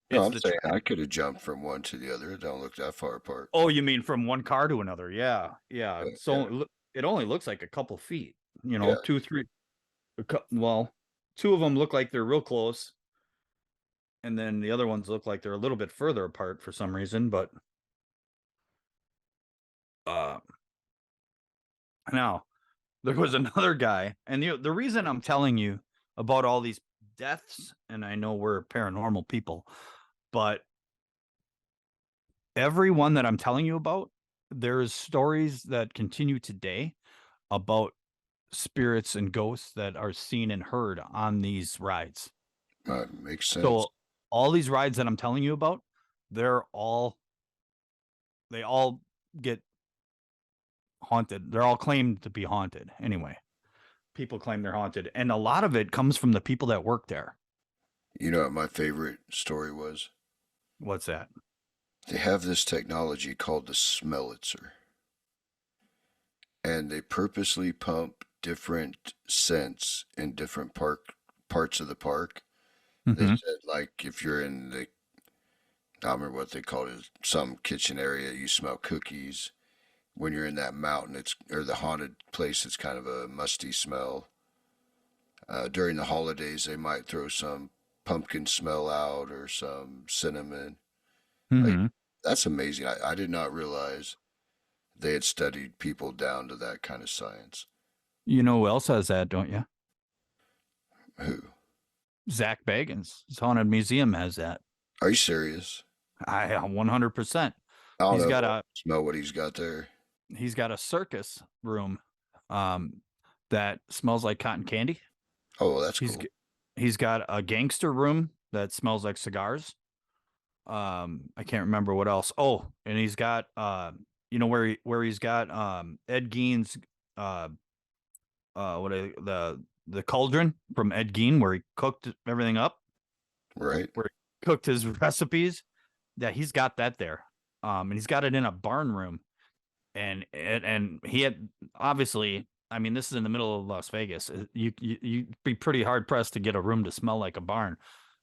it. No, It's I'm the saying track. I could have jumped from one to the other. It don't look that far apart. Oh, you mean from one car to another? Yeah, yeah. Yeah, So it only looks like a couple feet. yeah. Two, three. Well, two of them look like they're real close, and then the other ones look like they're a little bit further apart for some reason. But uh, now there was another guy, and the reason I'm telling you about all these deaths, and I know we're paranormal people, but every one that I'm telling you about, there's stories that continue today about spirits and ghosts that are seen and heard on these rides. Makes sense. So all these rides that I'm telling you about, they're all they all get haunted. They're all claimed to be haunted anyway. People claim they're haunted, and a lot of it comes from the people that work there. You know what my favorite story was? What's that? They have this technology called the Smellitzer, and they purposely pump different scents in different parts of the park. They Mm-hmm. said like if you're in the I don't remember what they called it, some kitchen area, you smell cookies. When you're in that mountain, it's or the haunted place, it's kind of a musty smell. During the holidays, they might throw some pumpkin smell out or some cinnamon. Like, Hmm. that's amazing. I did not realize they had studied people down to that kind of science. You know who else has that, don't you? Who? Zach Bagans. His haunted museum has that. Are you serious? I 100%. I don't He's know if got I a smell what he's got there. he's got a circus room um that smells like cotton candy. Oh, well, that's He's cool. he's got a gangster room that smells like cigars. I can't remember what else. Oh, and he's got where he's got Ed Gein's uh the cauldron from Ed Gein where he cooked everything up, Right? where he cooked his recipes. Yeah, he's got that there. And he's got it in a barn room. And he had obviously, I mean, this is in the middle of Las Vegas. You'd be pretty hard pressed to get a room to smell like a barn,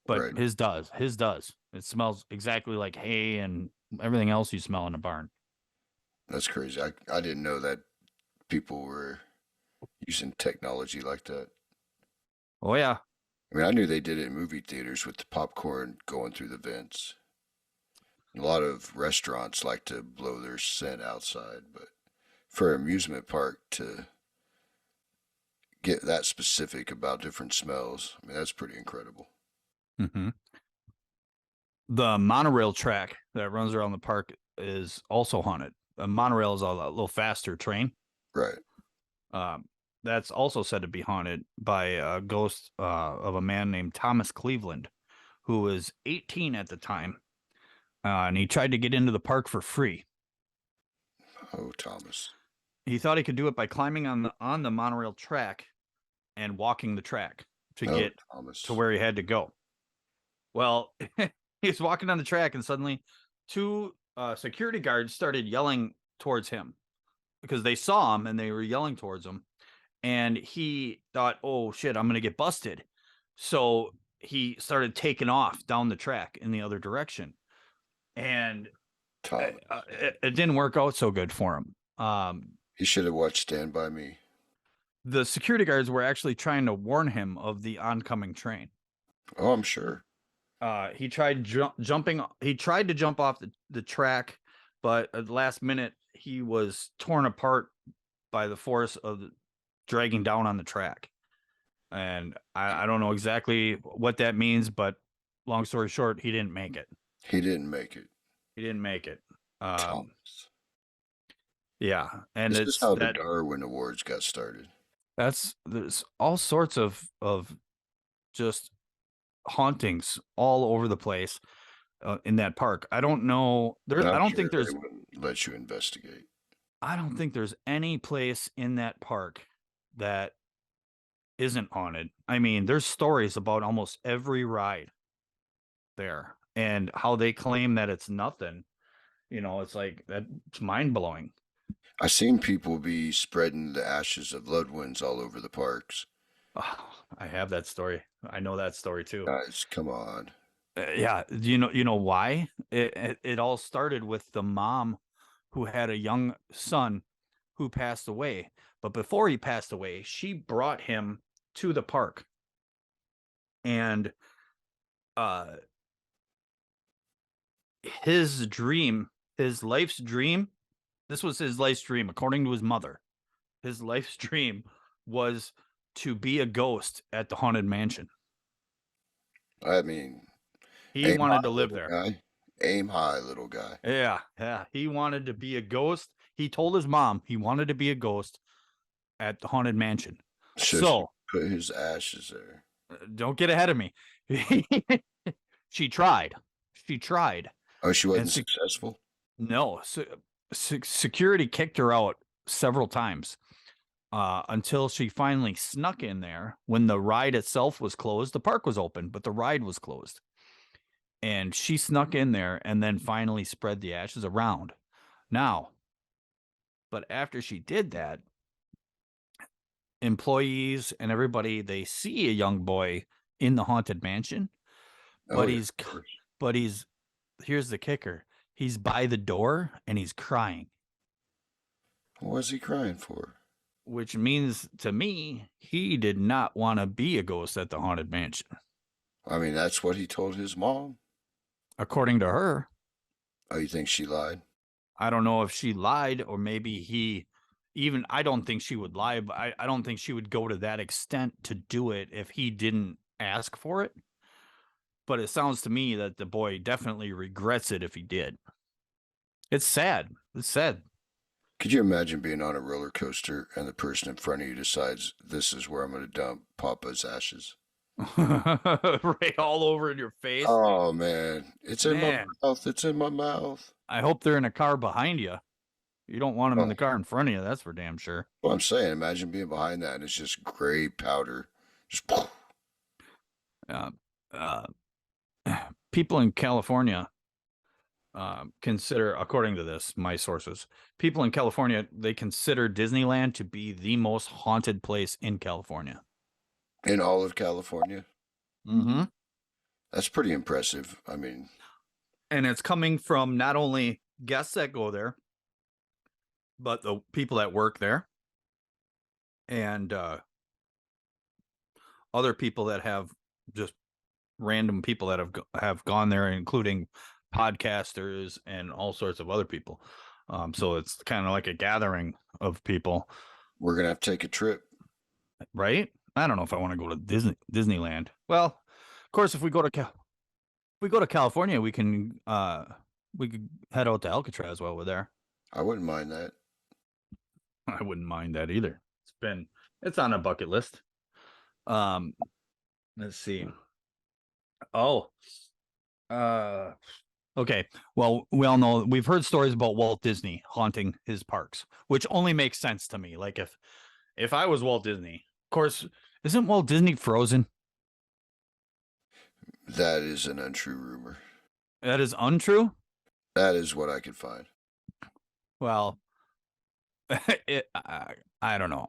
but Right. his does. It smells exactly like hay and everything else you smell in a barn. That's crazy. I didn't know that people were using technology like that. Oh yeah. I mean, I knew they did it in movie theaters with the popcorn going through the vents. A lot of restaurants like to blow their scent outside, but for an amusement park to get that specific about different smells, I mean, that's pretty incredible. Hmm. The monorail track that runs around the park is also haunted. A monorail is a little faster train. Right. Um, that's also said to be haunted by a ghost of a man named Thomas Cleveland, who was 18 at the time, and he tried to get into the park for free. Oh, Thomas. He thought he could do it by climbing on the monorail track and walking the track to Oh, get to Thomas. where he had to go. Well, he was walking on the track, and suddenly two security guards started yelling towards him because they saw him and they were yelling towards him. And he thought, "Oh shit, I'm gonna get busted." So he started taking off down the track in the other direction, and Thomas. it didn't work out so good for him. He should have watched Stand By Me. The security guards were actually trying to warn him of the oncoming train. Oh, I'm sure. He tried jumping. He tried to jump off the track, but at the last minute, he was torn apart by the force of dragging down on the track. And I don't know exactly what that means, but long story short, he didn't make it. He didn't make it. He didn't make it. Um, Thomas. yeah, and This is it's how the that Darwin Awards got started. there's all sorts of just hauntings all over the place in that park. I don't know. And I I'm don't sure think they wouldn't let you investigate. there's any place in that park that isn't haunted. I mean, there's stories about almost every ride there and how they claim that it's nothing. It's like that. It's mind blowing. I've seen people be spreading the ashes of loved ones all over the parks. Oh, I have that story. I know that story too. Guys, come on. Yeah, you know why? It all started with the mom who had a young son who passed away. But before he passed away, she brought him to the park. And uh his dream, his life's dream, this was his life's dream according to his mother. His life's dream was to be a ghost at the haunted mansion. I mean, He aim wanted to high, live little there. guy. Aim high, little guy. Yeah, yeah. He wanted to be a ghost. He told his mom he wanted to be a ghost at the haunted mansion. So she So put his ashes there. don't get ahead of me. She tried. She tried. Oh, she And wasn't successful? no, security kicked her out several times until she finally snuck in there when the ride itself was closed. The park was open, but the ride was closed. And she snuck in there and then finally spread the ashes around. Now, but after she did that, employees and everybody, they see a young boy in the haunted mansion, Oh, but yeah, of course. he's here's the kicker. He's by the door and he's crying. What was he crying for? which means to me he did not want to be a ghost at the haunted mansion. I mean, that's what he told his mom. According to her, Oh, you think she lied? I don't know if she lied or maybe he even, I don't think she would lie, but I don't think she would go to that extent to do it if he didn't ask for it. But it sounds to me that the boy definitely regrets it if he did. It's sad. It's sad. Could you imagine being on a roller coaster and the person in front of you decides this is where I'm going to dump Papa's ashes? Right all over in your face. Oh man, it's in my Man, mouth. It's in my mouth. I hope they're in a car behind you. You don't want them in Oh, the car in front of you, that's for damn sure. well, I'm saying, imagine being behind that and it's just gray powder. Just Uh, uh, People in California consider, according to this, my sources, people in California, they consider Disneyland to be the most haunted place in California. in all of California. Mm-hmm. That's pretty impressive. I mean, And it's coming from not only guests that go there, but the people that work there and other people that have just random people that have gone there, including podcasters and all sorts of other people. So it's kind of like a gathering of people, we're gonna have to take a trip. right? I don't know if I want to go to Disneyland. Well, of course, if we go to California, we could head out to Alcatraz while we're there. I wouldn't mind that. I wouldn't mind that either. It's on a bucket list. Let's see. Oh, okay. Well, we all know we've heard stories about Walt Disney haunting his parks, which only makes sense to me. Like if I was Walt Disney, of course, isn't Walt Disney frozen? That is an untrue rumor. That is untrue. That is what I could find. Well, I don't know.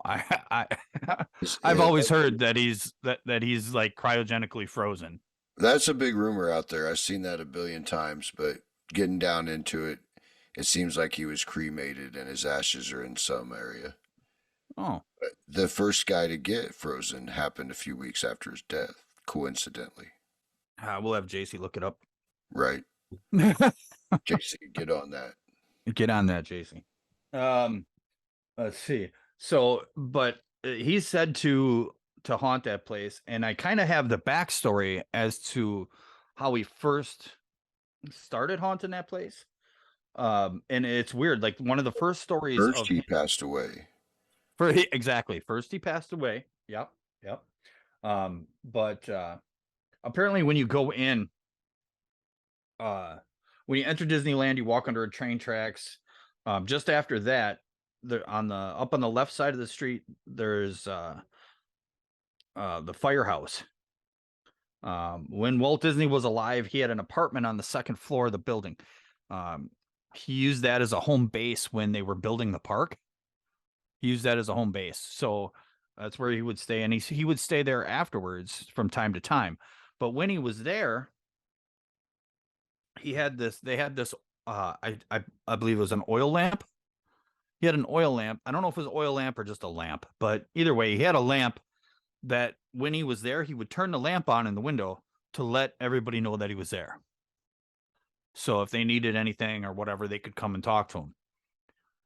Is- I've yeah, always heard that he's like cryogenically frozen. that's a big rumor out there. I've seen that a billion times, but getting down into it, it seems like he was cremated and his ashes are in some area. Oh, The first guy to get frozen happened a few weeks after his death, coincidentally. we'll have JC look it up. Right. JC, get on that. Get on that, JC. Let's see. So, but he's said to haunt that place, and I kind of have the backstory as to how he first started haunting that place. And it's weird. Like one of the first stories First, of he him, passed away. exactly. First, he passed away. Yep, yep. But apparently, when you go in, when you enter Disneyland, you walk under train tracks. Just after that, up on the left side of the street, there's the firehouse. When Walt Disney was alive, he had an apartment on the second floor of the building. He used that as a home base when they were building the park. He used that as a home base, so that's where he would stay, and he would stay there afterwards from time to time. But when he was there, he had this. They had this. I believe it was an oil lamp. He had an oil lamp. I don't know if it was an oil lamp or just a lamp, but either way, he had a lamp that when he was there, he would turn the lamp on in the window to let everybody know that he was there. So if they needed anything or whatever, they could come and talk to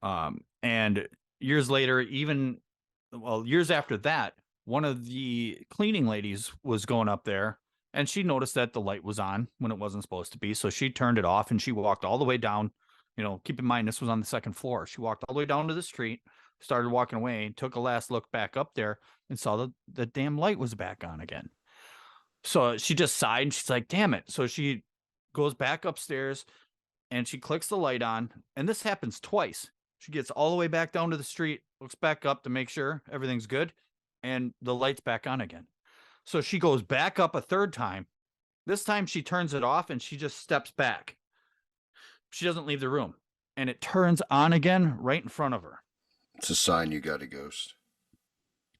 him. And years later, years after that, one of the cleaning ladies was going up there and she noticed that the light was on when it wasn't supposed to be. So she turned it off and she walked all the way down. Keep in mind, this was on the second floor. She walked all the way down to the street, started walking away, and took a last look back up there and saw the damn light was back on again. So she just sighed and she's like, damn it. So she goes back upstairs and she clicks the light on. And this happens twice. She gets all the way back down to the street, looks back up to make sure everything's good, and the light's back on again. So she goes back up a third time. This time she turns it off and she just steps back. She doesn't leave the room. And it turns on again right in front of her. It's a sign you got a ghost.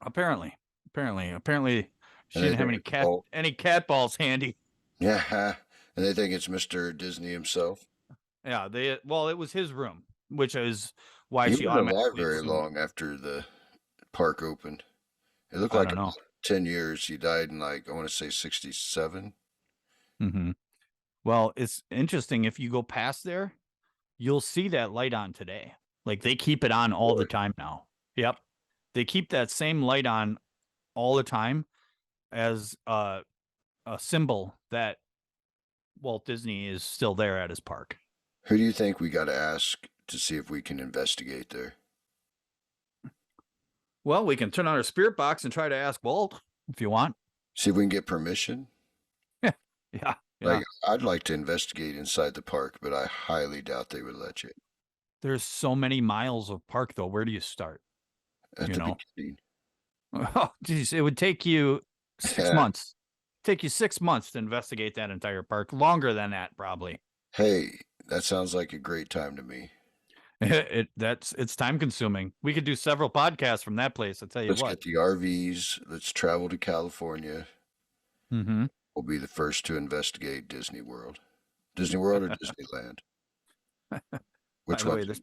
Apparently, she And didn't have they any cat balls handy. Yeah, and they think it's Mr. Disney himself. Yeah, it was his room, which is why He she wasn't alive automatically very assumed. long after the park opened? It looked I like don't know. about 10 years. He died in like, I want to say 67. Hmm. Well, it's interesting. If you go past there, you'll see that light on today. Like they keep it on all the Really? time now. Yep. They keep that same light on all the time as a symbol that Walt Disney is still there at his park. Who do you think we got to ask to see if we can investigate there? Well, we can turn on our spirit box and try to ask Walt if you want. See if we can get permission? Yeah, yeah. Like, I'd like to investigate inside the park, but I highly doubt they would let you There's so many miles of park though. Where do you start? at You the know? beginning. Oh, geez, it would take you 6 months. Take you 6 months to investigate that entire park. Longer than that, probably. Hey, that sounds like a great time to me. It's time consuming. We could do several podcasts from that place. I'll tell you Let's what. get the RVs. Let's travel to California. Mm-hmm. We'll be the first to investigate Disney World or Disneyland? By Which the one's way,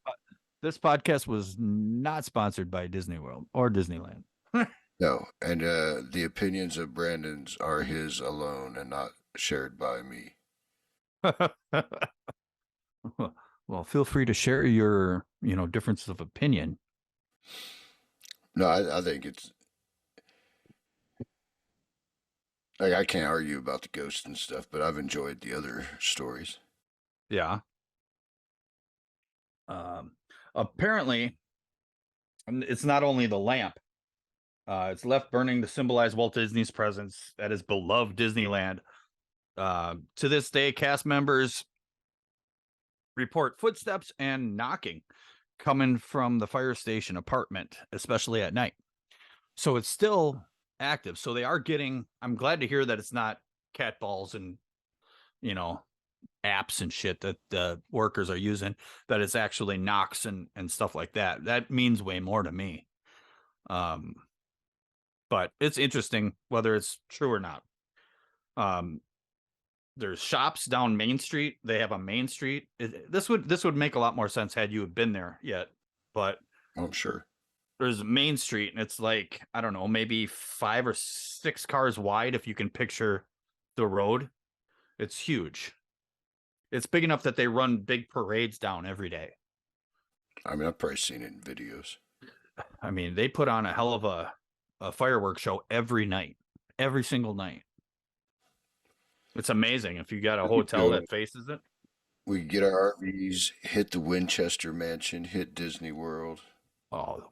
this podcast was not sponsored by Disney World or Disneyland. no? And the opinions of Brandon's are his alone and not shared by me. Well, feel free to share your, difference of opinion. No, I think it's like I can't argue about the ghosts and stuff, but I've enjoyed the other stories. Yeah. Um, Apparently, it's not only the lamp. It's left burning to symbolize Walt Disney's presence at his beloved Disneyland. To this day, cast members report footsteps and knocking coming from the fire station apartment, especially at night. So it's still active. So they are getting, I'm glad to hear that it's not cat balls and, you know, apps and shit that the workers are using, that it's actually knocks and stuff like that. That means way more to me. Um, but it's interesting whether it's true or not. Um, there's shops down Main Street. They have a Main Street. This would make a lot more sense had you have been there yet. But I'm sure. there's Main Street, and it's like, I don't know, maybe 5 or 6 cars wide if you can picture the road. It's huge. It's big enough that they run big parades down every day. I mean, I've probably seen it in videos. I mean, they put on a hell of a fireworks show every night, every single night. It's amazing if you got a hotel that faces it. We get our RVs, hit the Winchester Mansion, hit Disney World. Oh,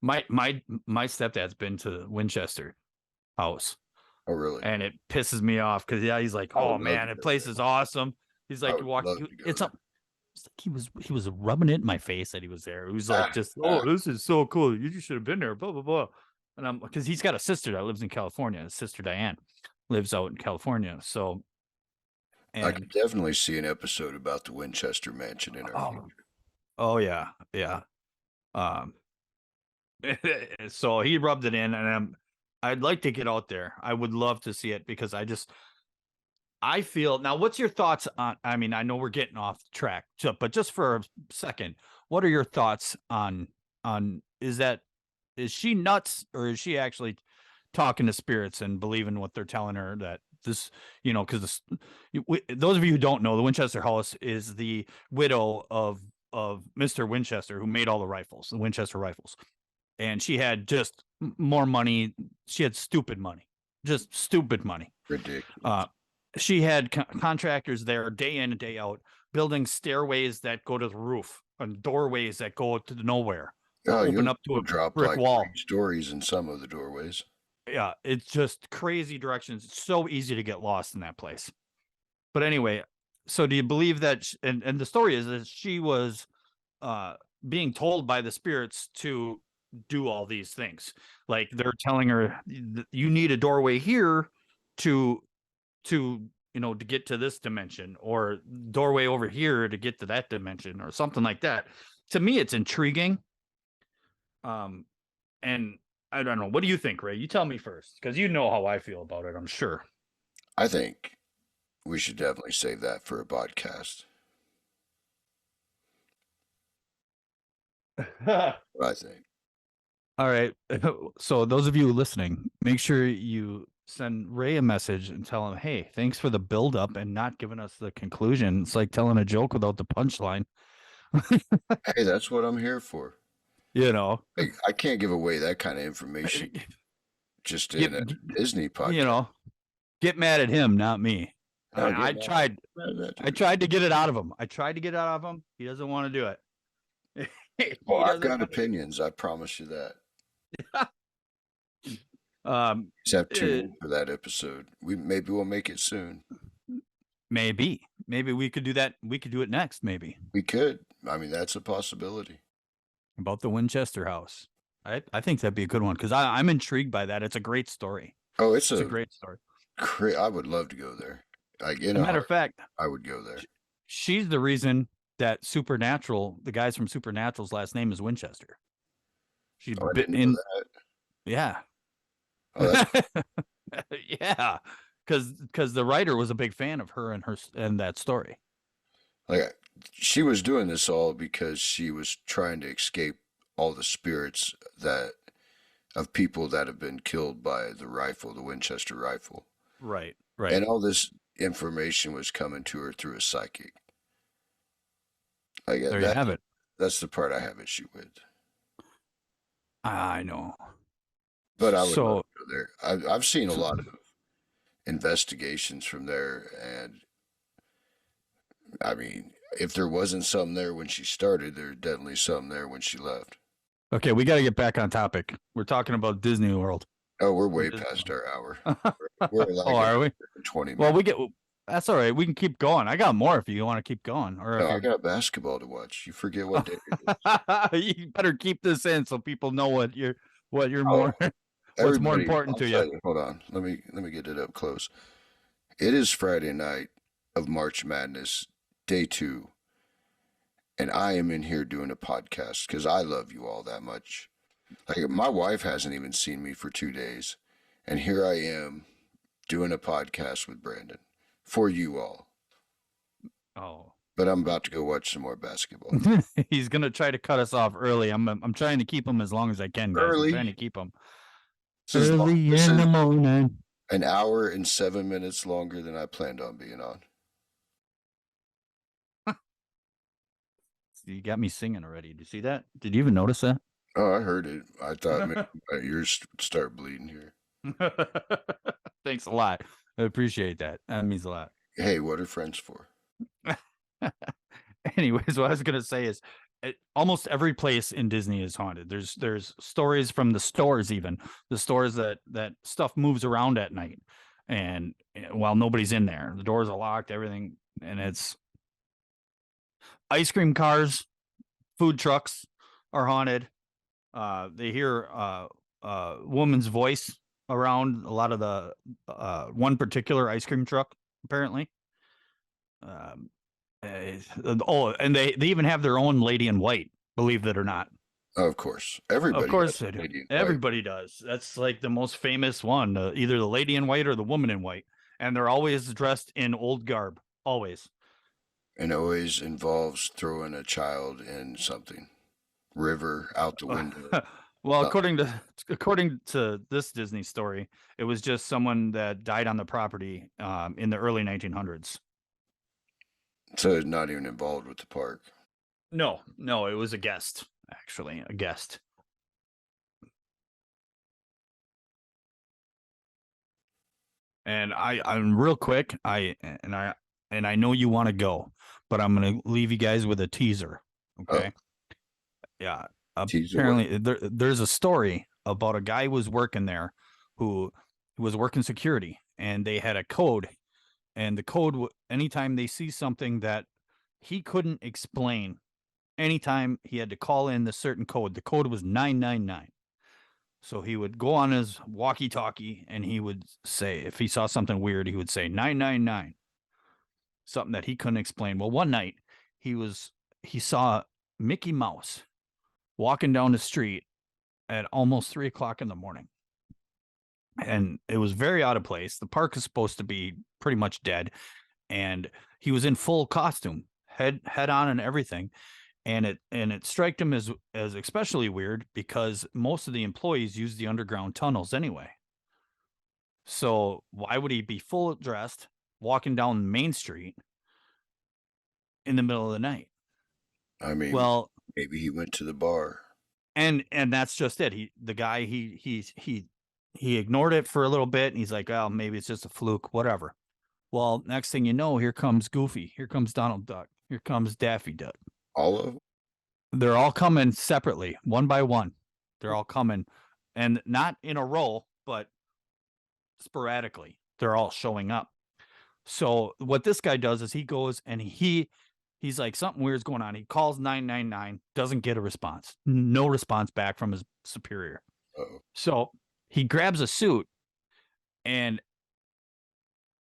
my stepdad's been to Winchester house, Oh, really? and it pisses me off because yeah, he's like, I oh would love to man, the go place there. is awesome. He's I like, would love to go it's there. up. It's like he was rubbing it in my face that he was there. He was like, Ah, just, ah, oh, this is so cool. You just should have been there. Blah blah blah. And I'm because he's got a sister that lives in California. His sister Diane lives out in California. So I could and definitely see an episode about the Winchester Mansion in our oh future. oh yeah yeah. Um, so he rubbed it in, and I'd like to get out there. I would love to see it because I feel now. What's your thoughts on? I mean, I know we're getting off track, but just for a second, what are your thoughts on is she nuts or is she actually talking to spirits and believing what they're telling her that this, because those of you who don't know, the Winchester House is the widow of Mr. Winchester who made all the rifles, the Winchester rifles, and she had just more money. She had stupid money, just stupid money. Ridiculous. Uh, she had contractors there day in and day out building stairways that go to the roof and doorways that go to nowhere or Oh, open up to you'll a drop brick like wall. 3 stories in some of the doorways. Yeah, it's just crazy directions. It's so easy to get lost in that place. But anyway, so do you believe that and the story is that she was uh being told by the spirits to do all these things, like they're telling her you need a doorway here to to get to this dimension, or doorway over here to get to that dimension, or something like that. To me it's intriguing. And I don't know, what do you think, Ray? You tell me first, because you know how I feel about it, I'm sure. I think we should definitely save that for a podcast. I think. All right. So those of you listening, make sure you send Ray a message and tell him, "Hey, thanks for the build up and not giving us the conclusion. It's like telling a joke without the punchline." Hey, that's what I'm here for. You know, I can't give away that kind of information just in a get, Disney you podcast. know, get mad at him, not me. I'll I, get I tried. mad at that I too. tried to get it out of him. I tried to get it out of him. He doesn't want to do it. Oh, He I've doesn't got want to. opinions. I promise you that. Um, Just have to tune uh, in for that episode. We'll make it soon. maybe we could do that. We could do it next. Maybe We could. I mean, that's a possibility. about the Winchester House. I think that'd be a good one because I'm intrigued by that. It's a great story. Oh, it's It's a a great story. I would love to go there. Like in A a matter of heart, fact, I would go there. she's the reason that Supernatural, the guys from Supernatural's last name is Winchester. She's Oh, I been didn't know in, that. yeah, Oh, that's yeah, because the writer was a big fan of her and that story. like she was doing this all because she was trying to escape all the spirits that of people that have been killed by the rifle, the Winchester rifle. Right, right. And all this information was coming to her through a psychic. Like There you have it. that's the part I have issue with. I know. But I would love So to go there. I've seen a lot of investigations from there, and I mean, if there wasn't something there when she started, there's definitely something there when she left. okay, we got to get back on topic. We're talking about Disney World. Oh, we're Or way Disney past our hour. World. We're Oh, like are we? 20 Well, minutes. we get. That's all right. We can keep going. I got more if you want to keep going, or if No, I you're. got basketball to watch. You forget what day it is. You better keep this in so people know what you're Oh, more what's more everybody, important I'll to you. tell you. Hold on. Let me get it up close. It is Friday night of March Madness, day 2, and I am in here doing a podcast because I love you all that much. Like my wife hasn't even seen me for 2 days, and here I am doing a podcast with Brandon for you all. Oh. But I'm about to go watch some more basketball. He's gonna try to cut us off early. I'm trying to keep him as long as I can, guys. I'm trying Early. to keep him This is long. early This in is the morning. an hour and 7 minutes longer than I planned on being on. You got me singing already. Did you see that? Did you even notice that? Oh, I heard it. I thought maybe my ears start bleeding here. Thanks a lot. I appreciate that. That means a lot. Hey, what are friends for? Anyways, what I was gonna say is, almost every place in Disney is haunted. There's stories from the stores, even the stores that stuff moves around at night, and while nobody's in there, the doors are locked, everything, and it's ice cream cars, food trucks are haunted. They hear woman's voice around a lot of the one particular ice cream truck, apparently. Um, and they even have their own lady in white, believe it or not. Oh, of course. Of Everybody has course they a do. lady in white. Everybody does. That's like the most famous one, either the lady in white or the woman in white. And they're always dressed in old garb, always. And always involves throwing a child in something. River, out the window. Well, Something. according to this Disney story, it was just someone that died on the property in the early 1900s. So it's not even involved with the park. No, it was a guest, actually, a guest. And I'm real quick. I know you want to go, but I'm gonna leave you guys with a teaser. Okay. Yeah. Teaser what? Apparently, there's a story about a guy who was working there, who was working security, and they had a code, and the code, anytime they see something that he couldn't explain, anytime he had to call in the certain code, the code was 999. So he would go on his walkie-talkie and he would say, if he saw something weird, he would say 999, something that he couldn't explain. Well, one night he saw Mickey Mouse walking down the street at almost 3 o'clock in the morning. And it was very out of place. The park is supposed to be pretty much dead. And he was in full costume, head on and everything. and it struck him as especially weird because most of the employees use the underground tunnels anyway. So why would he be full dressed walking down Main Street in the middle of the night? I mean, Well, maybe he went to the bar. and that's just it. He ignored it for a little bit, and he's like, "Oh, maybe it's just a fluke, whatever." Well, next thing you know, here comes Goofy, here comes Donald Duck, here comes Daffy Duck. All of them? They're all coming separately, one by one. They're all coming, and not in a row, but sporadically. They're all showing up. So what this guy does is he goes and he's like, something weird's going on. He calls 999, doesn't get a response. No response back from his superior. Uh-oh. So he grabs a suit and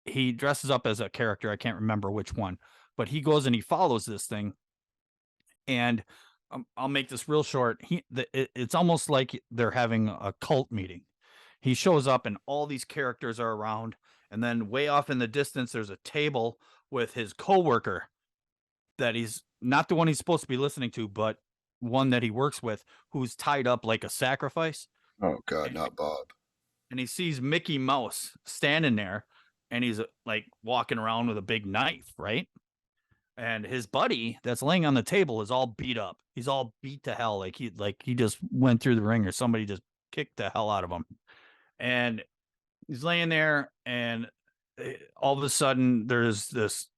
he dresses up as a character. I can't remember which one, but he goes and he follows this thing. And I'll make this real short. It's almost like they're having a cult meeting. He shows up and all these characters are around. And then way off in the distance, there's a table with his coworker that he's not the one he's supposed to be listening to, but one that he works with who's tied up like a sacrifice. Oh, God, And, not Bob. and he sees Mickey Mouse standing there and he's like walking around with a big knife, right? And his buddy that's laying on the table is all beat up. He's all beat to hell. Like he just went through the ring or somebody just kicked the hell out of him. And he's laying there and all of a sudden there's this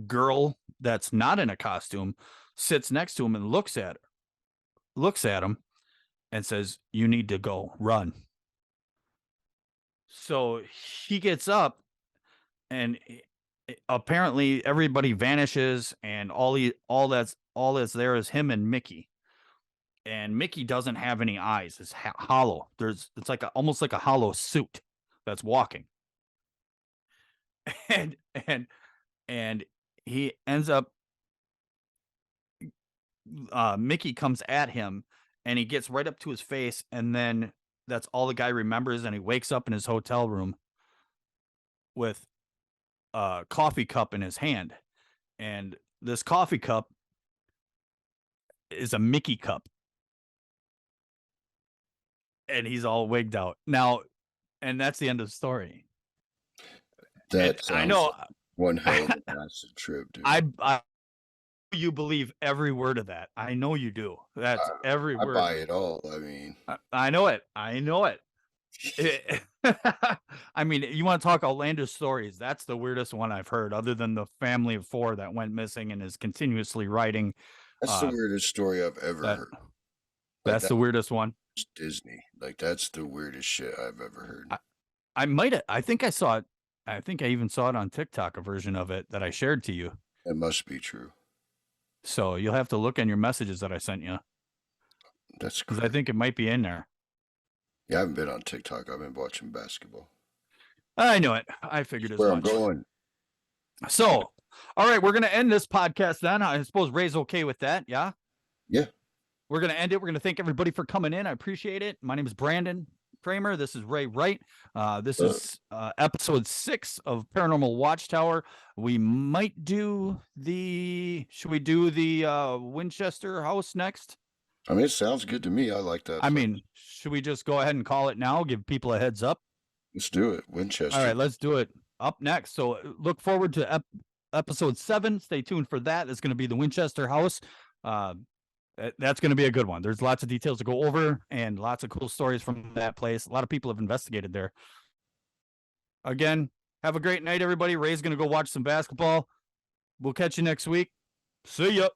girl that's not in a costume sits next to him and looks at him and says, "You need to go, run." So he gets up and apparently everybody vanishes and all that's there is him and Mickey. And Mickey doesn't have any eyes. It's hollow. It's like almost like a hollow suit that's walking. And and he ends up Mickey comes at him and he gets right up to his face, and then that's all the guy remembers, and he wakes up in his hotel room with a coffee cup in his hand. And this coffee cup is a Mickey cup. And he's all wigged out. Now, and that's the end of the story. That sounds I know like one hell of an acid trip, dude. I you believe every word of that. I know you do. That's every I word. buy it all. I mean, I know it. I mean, you want to talk outlandish stories? That's the weirdest one I've heard, other than the family of 4 that went missing and is continuously writing. that's the weirdest story I've ever heard. That's the weirdest one. Disney. Like, that's the weirdest shit I've ever heard. I think I saw it. I think I even saw it on TikTok, a version of it that I shared to you. It must be true. So you'll have to look in your messages that I sent you. That's because I think it might be in there. Yeah, I haven't been on TikTok. I've been watching basketball. I know it. I figured as much. Where I'm going. So, all right, we're going to end this podcast then. I suppose Ray's okay with that, yeah? Yeah. We're going to end it. We're going to thank everybody for coming in. I appreciate it. My name is Brandon Kramer. This is Ray Wright. This is episode 6 of Paranormal WatchTower. We might do should we do the Winchester house next? I mean, it sounds good to me. I like that. I mean, should we just go ahead and call it now? Give people a heads up? Let's do it. Winchester. All right, let's do it. Up next. So look forward to episode 7. Stay tuned for that. It's going to be the Winchester house. That's going to be a good one. There's lots of details to go over and lots of cool stories from that place. A lot of people have investigated there. Again, have a great night, everybody. Ray's going to go watch some basketball. We'll catch you next week. See ya.